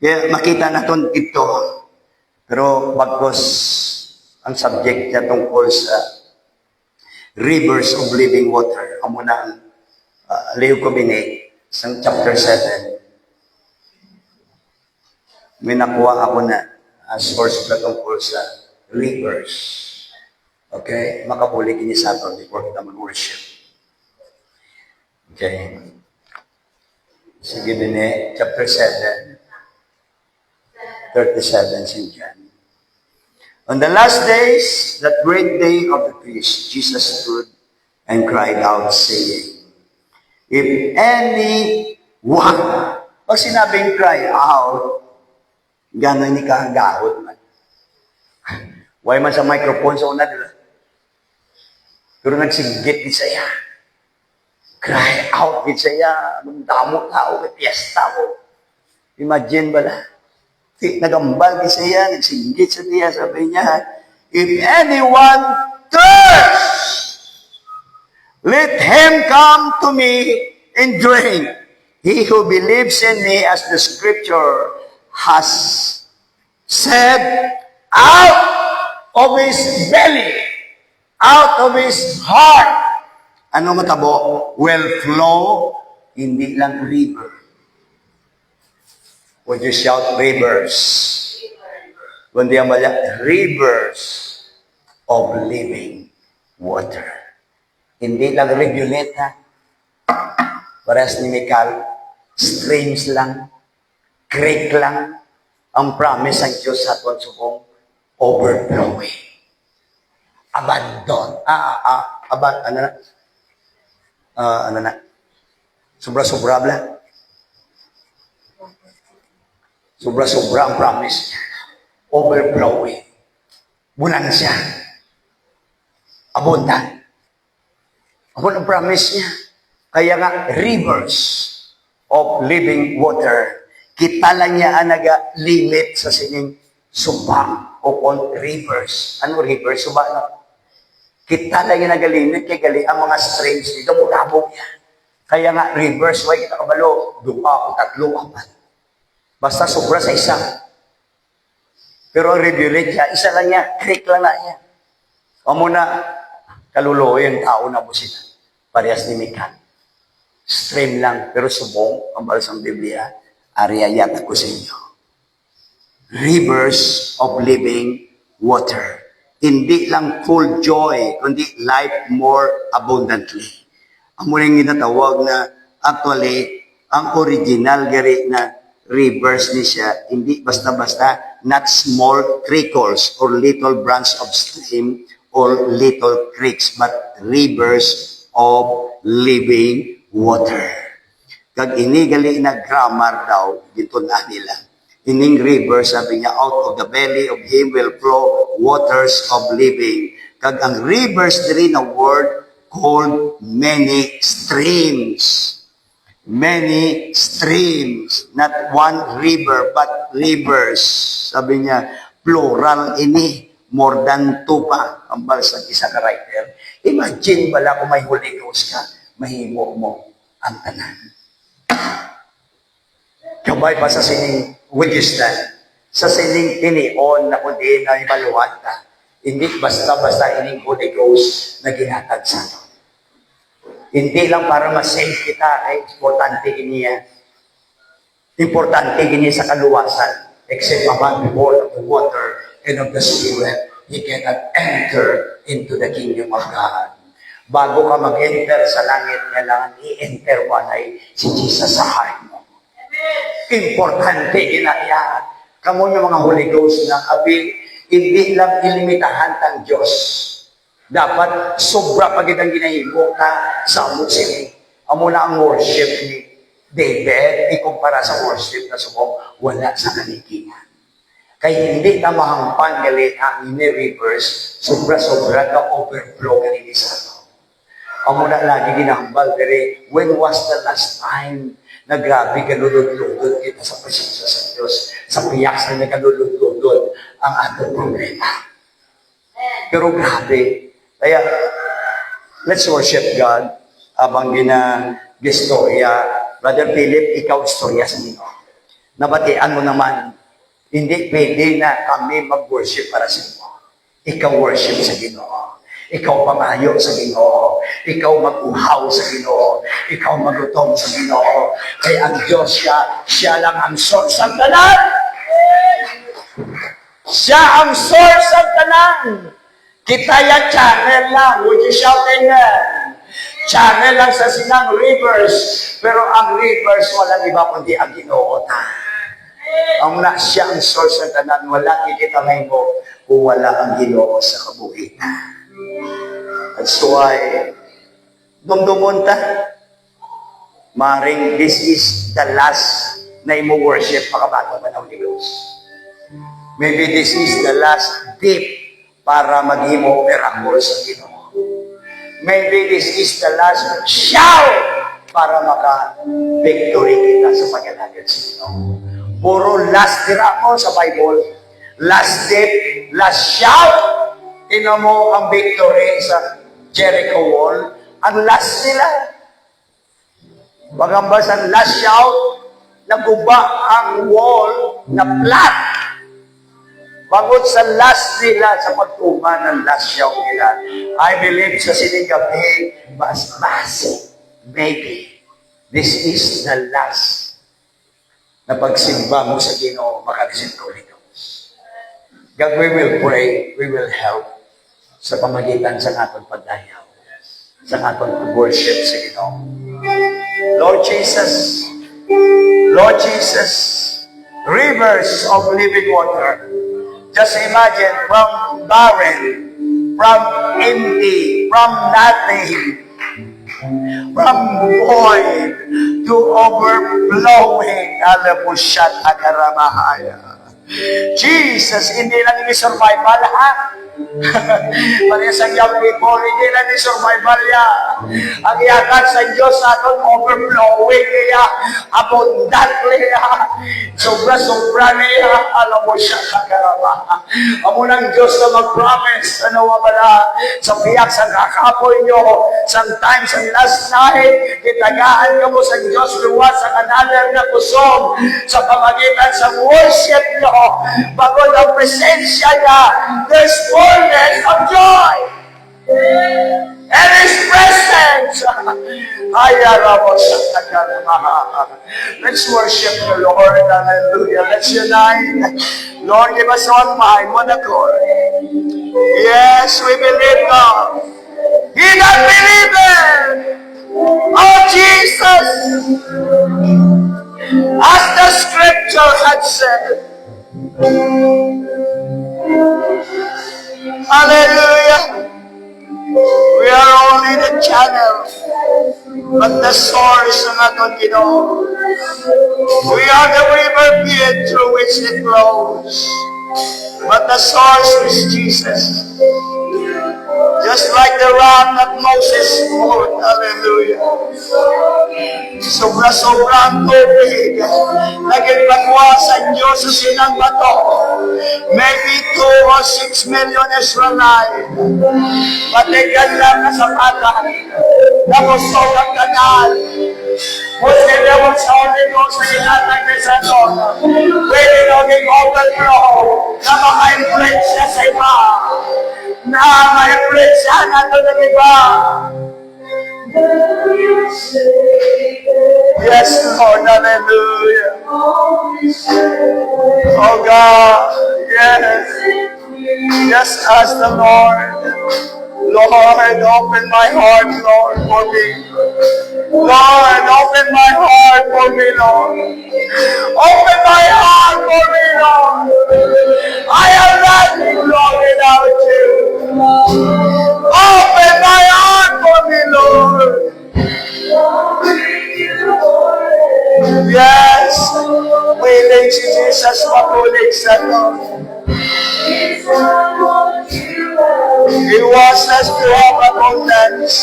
Kaya makita natin ito. Pero bagkos ang subject niya tungkol sa rivers of living water. Amo na ang Leo Combinate sa chapter 7. May nakuha ako na source na tungkol sa rivers. Okay? Makabulig ini sa atin before kita mag-worship. Okay? Sige din chapter 7, 37 sindihan. On the last days, that great day of the feast, Jesus stood and cried out, saying, if anyone, pag sinabing cry out, gano'n ni kahagahod man. Why man sa microphone sa una, diba? Pero nagsinggit di saya. Cry out di saya. Magdamo tao, fiesta mo. Imagine ba na? Nagambal di saya, nagsinggit sa diya, sabi niya, if anyone thirsts, let him come to me and drink. He who believes in me, as the scripture has said, out of his belly, out of his heart, ano matabo? Will flow, hindi lang river. Would you shout rivers? Kundi ang mala, rivers of living water. Hindi lang rivulet, ha? Parehas ni Mikal, streams lang, creek lang, ang promise ng Diyos sa aton subong overflowing. Abandon. Ano na? Sobra-sobra bla. Sobra-sobra ang promise niya. Overflowing. Bunansya. Abundant. Abundant ang promise niya. Kaya nga, rivers of living water. Kita lang niya ang naga-limit sa sining suba o on rivers. Ano rivers? Suba, no? Kita lang yung nagalimit kay gali ang mga streams dito, bulabog yan. Kaya nga, rivers, why kita kabalo? 2 o 3, 4. Basta sobra sa isa. Pero ang rivulet niya, isa lang niya, creek lang na niya. O muna, kalulo yung tao na busina. Parehas ni Mikan. Stream lang, pero subong, ang balasang Biblia, ariyayat ko sa inyo. Rivers of living water. Hindi lang full joy, kundi life more abundantly. Ang muling ginatawag na actually, ang original gari na rivers ni siya, hindi basta-basta, not small trickles or little branch of stream or little creeks, but rivers of living water. Kag inigali na grammar daw, dito na nila. Ining river, sabi niya, out of the belly of him will flow waters of living. Kag ang rivers diri na word called many streams. Many streams. Not one river, but rivers. Sabi niya, plural ini. More than 2 pa. Ang balsang isa ka writer. Imagine bala kung may Holy Ghost ka, mahimo mo ang tanan. Kabay pa sa sining wisdom, sa sining tinion na kundi na ibaluan ka, hindi basta-basta ining Holy Ghost na ginatag sa ato. Hindi lang para ma-save kita, ay importante niya. Importante niya sa kaluwasan. Except a man born of the water and of the Spirit, he cannot enter into the kingdom of God. Bago ka mag-enter sa langit, kailangan i-enter mo na si Jesus sa heart mo. Importante inaya. Kamo yung mga Holy Ghost na abi, hindi lang ilimitahan ng Diyos. Dapat sobra pagid ang ginahimo ka sa musili. Amo na ang worship ni David, ikumpara sa worship na subong wala sa kalikingan. Kaya hindi na mahampan gali ang ini-reverse, sobra-sobra ka overflow gali ni Satan. Amo na lagi ginahambal diri, when was the last time na grabe kanulod-lodod kita sa presensya sa Diyos, sa piyaksan na kanulod-lodod ang atong problema. Pero grabe, kaya let's worship God abang gistorya. Brother Philip, ikaw istorya sa Ginoo. Nabatian mo naman, hindi pwede na kami mag-worship para sa Ginoo. Ikaw worship sa Ginoo. Ikaw pamayo sa Ginoo. Ikaw mag-uhaw sa Ginoo. Ikaw magutom sa Ginoo. Kaya ang Diyos siya lang ang source ng tanan. Siya ang source ng tanan. Kita ya channel lang. Would you shout amen? Channel lang sa sinang rivers. Pero ang rivers walang iba kundi ang Ginoo ta. Ang na siya ang source ng tanan. Wala ikita may mo kung wala ang Ginoo sa kabuhitan. That's why, dumdumon ta. Maring this is the last na imo worship makabatong panahon ni Diyos. Maybe this is the last dip para maghimo miracle sa Ginoo. Maybe this is the last shout para maka-victory kita sa pag-alagad sa Ginoo. Puro last tira mo sa Bible. Last dip, last shout. Tingnan mo ang victory sa Jericho Wall. Ang last nila. Bagambas ang last shout, naguba ang wall na flat. Bangod sa last nila, sa pagtuma ng last shout nila, I believe sa sinigabi, mas maybe, this is the last na pagsimba mo sa Ginoo, makareceive Holy Ghost. God, we will pray, we will help sa pamagitan sa atong pagdayaw, sa atong pag-worship sa Ginoo. Lord Jesus, rivers of living water. Just imagine, from barren, from empty, from nothing, from void to overflowing. Alamushat akaramahaya. Jesus, hindi lang ini survival, ha? Parehas ang young people, hindi lang ni survival ya. Ang yakan sa Diyos aton overflowing niya, abundantly ya. Sobra-sobra niya, alam mo siya kakarama. Amo ng Diyos na mag-promise, ano wala, sa piyak sa kakapoy nyo, sometimes ang last night, kitagaan ka mo sa Diyos, luwas sa kanalan na kusog, sa pamagitan sa worship nyo, bago ang presensya niya, there's fullness of joy. And His presence. Let's worship the Lord. Hallelujah. Let's unite. Lord, give us one mind, one accord. Yes, we believe God. He that believeth, oh Jesus, as the scripture had said. Hallelujah. We are only the channel, but the source ng ating Ginoo. We are the river bed through which it flows, but the source is Jesus. Just like the rock that Moses smote, hallelujah. Sobra-sobra ang tubig. Naging pagwa sa Diyos sa sinang bato. Maybe 2 or 6 million Israelite. Patigan lang na sa patan. Nabusog ang kanal. Muslim naman sa Holy Ghost na inatag ni Sanon. Pwede naging overflow na maka-influence siya sa iba. Na ma-influence siya nato ng iba. Yes, Lord, hallelujah. Oh God, yes. Just ask the Lord. Lord, open my heart, Lord, for me. Lord, open my heart for for me, Lord. Open my heart for me, Lord. I am nothing, Lord, without you. Open my heart for me, Lord. Yes, willing si Jesus mapulit sa to. He wants us to have abundance.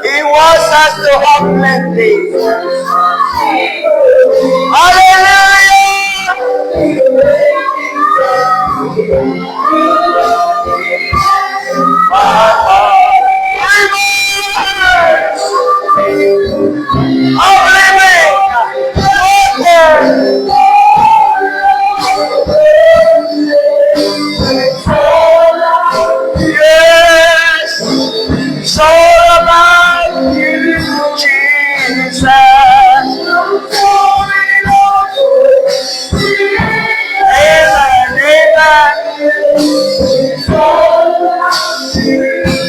He wants us to have plenty. Yes, it's all about you, Jesus. Amen, amen.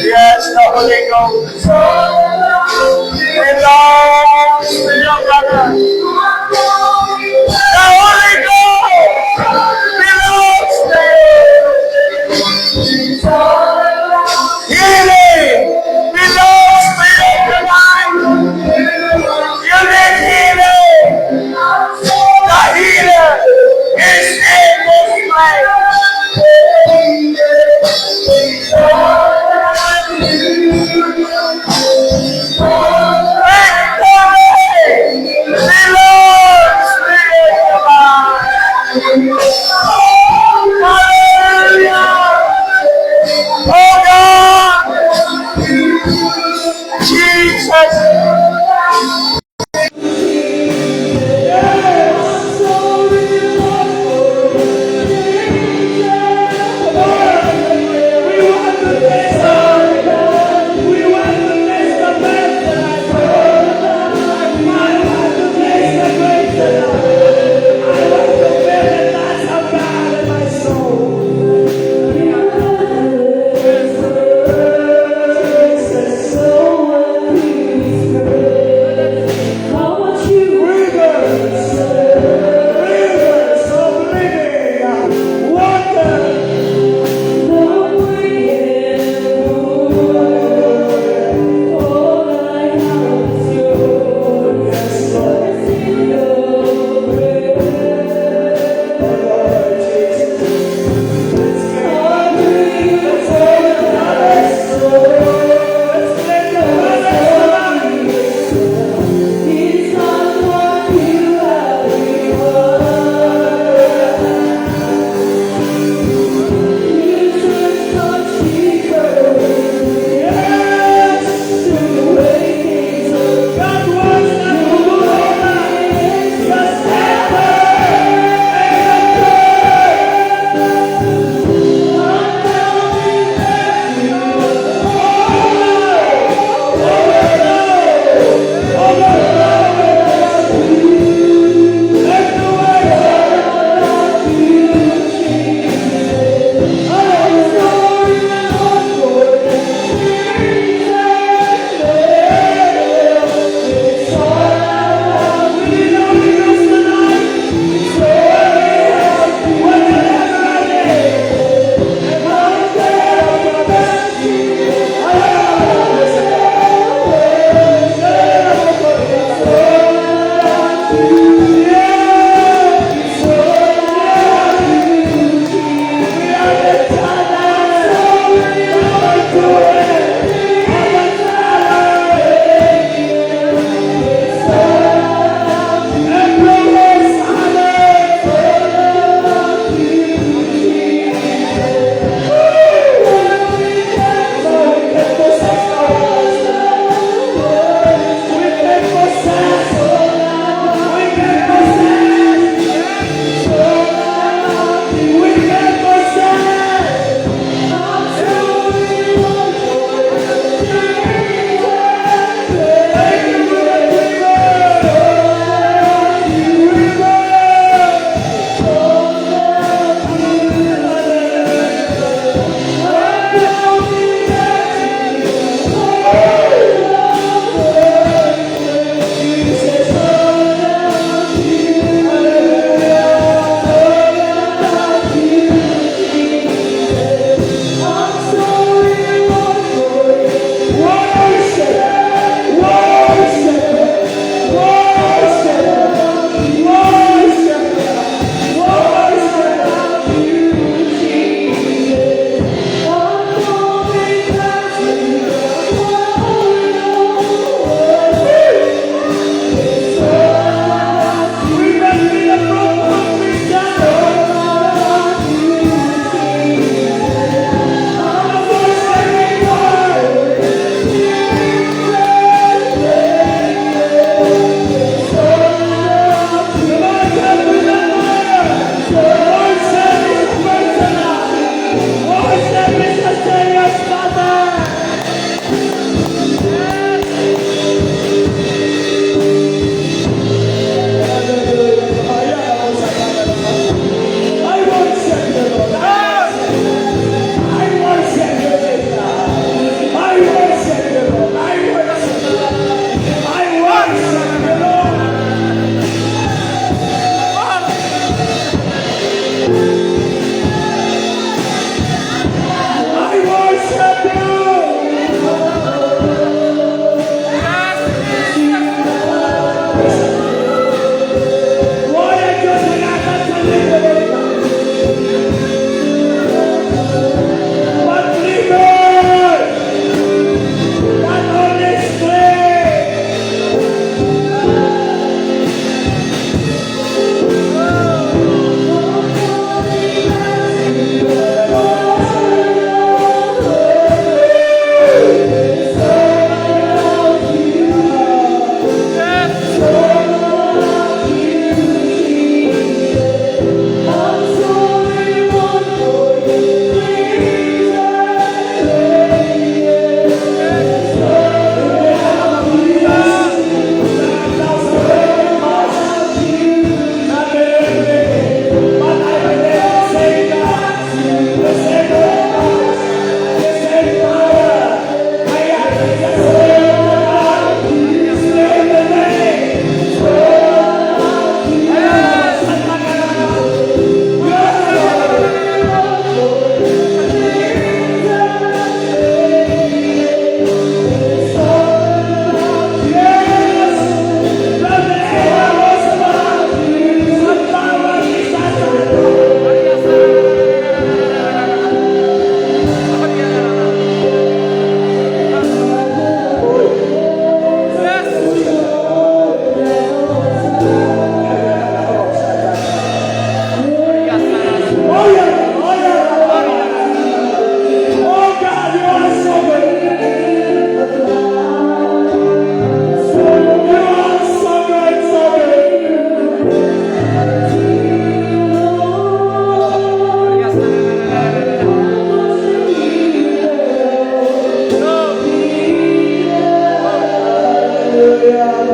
Yes, the Holy Ghost belongs to your brother. The Holy Ghost belongs to you. Healing belongs to you tonight. You need healing. The healer is in this Jesus. Thank you.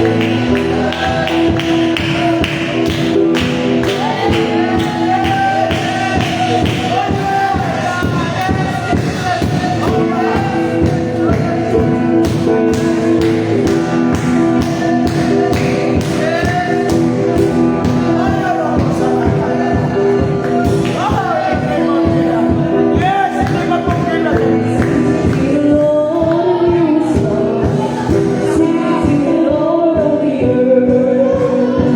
Lord of the earth.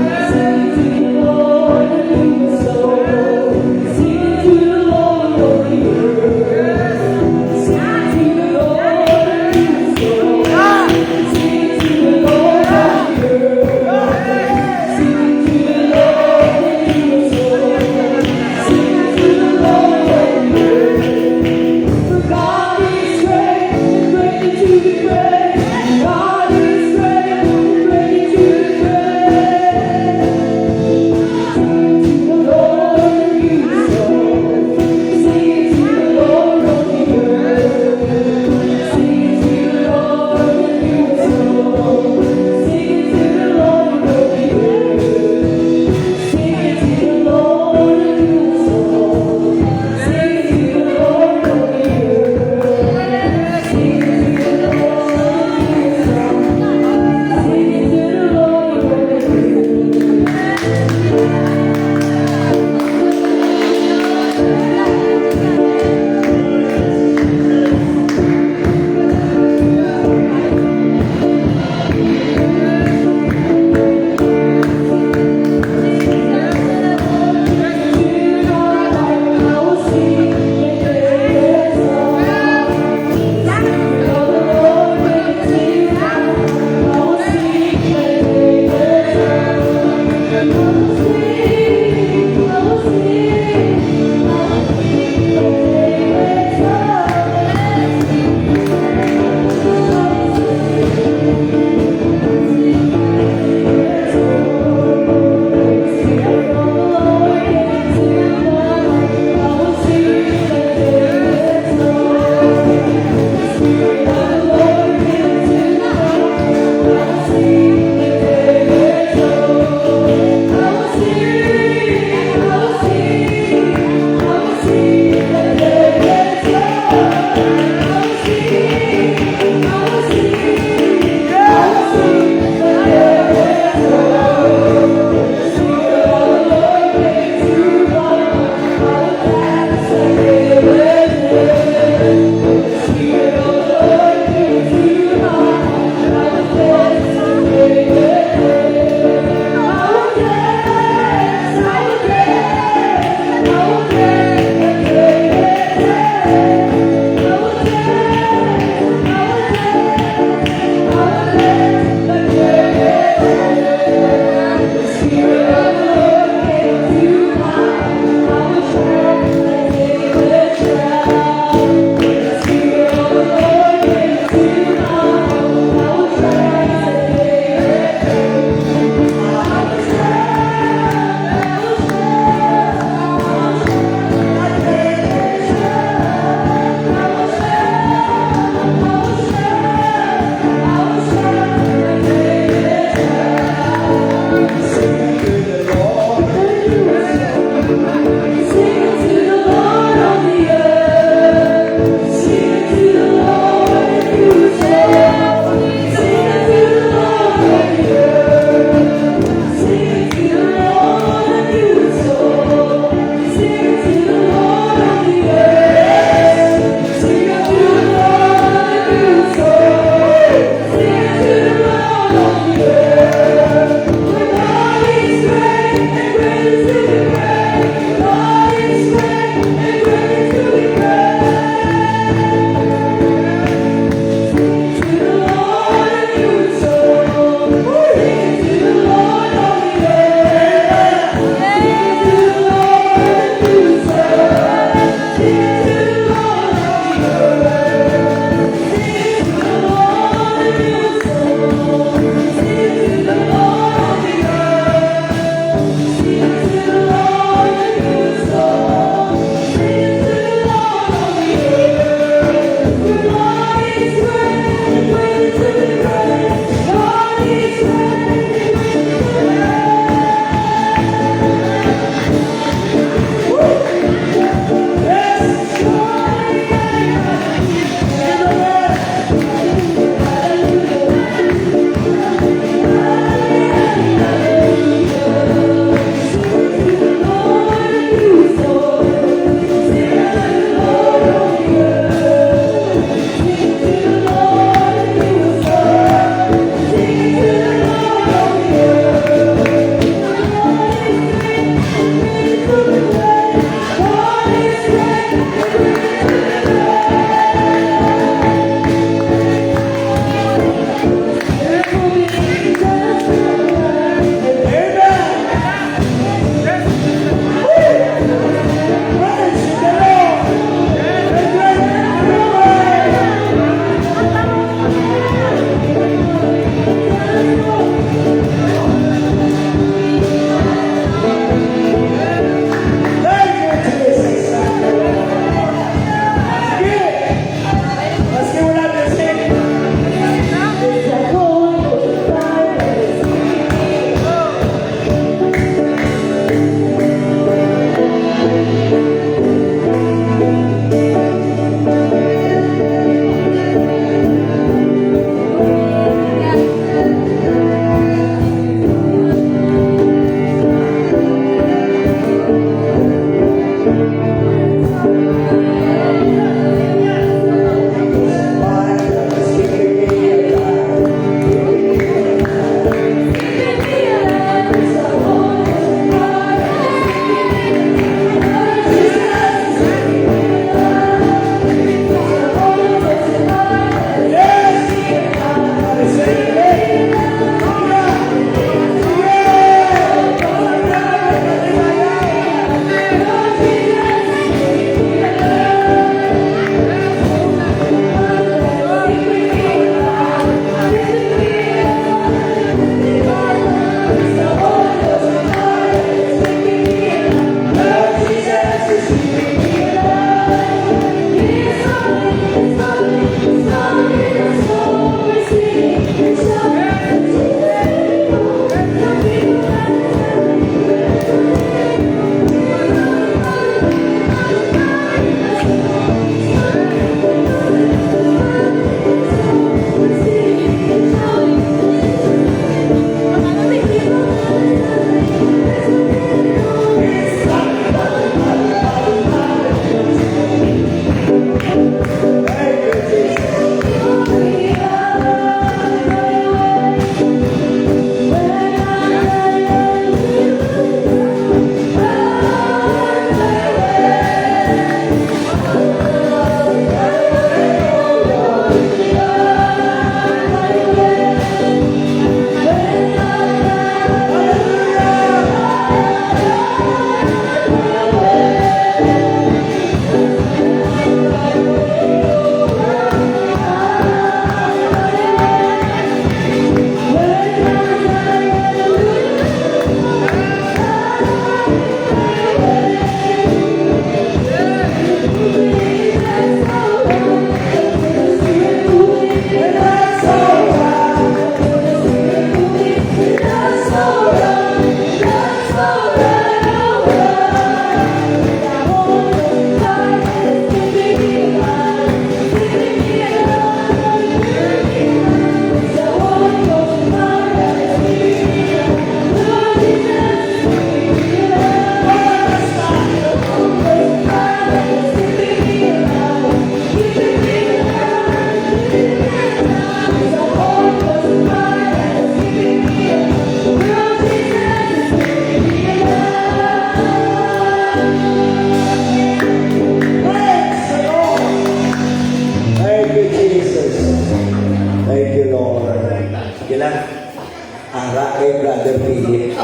Ara kay Brother Philip.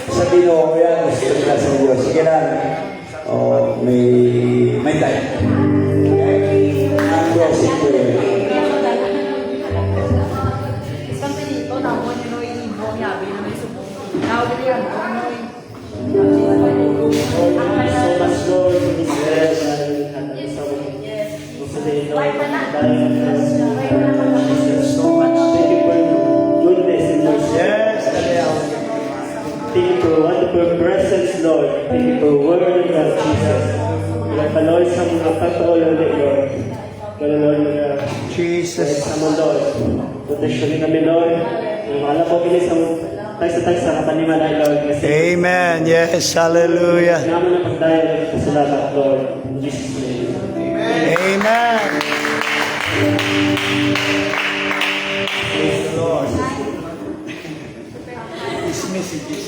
Sabi mo, yan, gusto nila sa Diyos. Sige na. Oh, may time. Okay? Ang closing prayer. So much, Lord, for this rest and so today, Lord, Jesus, so much. Thank you for your goodness and mercy. Yes, Thank you for wonderful presence, Lord. Thank you for word of God, Jesus. Kaya Lord, sa mga patuloy ulit, Lord. Kaya Lord, mga Jesus. sa mga Lord. Proteksyonin kami, Lord. Ang mga alam ko, bilis ang tayo sa kapanimalay, Lord. Kasi Amen. Yes, hallelujah. naman ang pagdayo sa salamat, Lord. In Jesus' name. Amen. Praise the Lord. This message is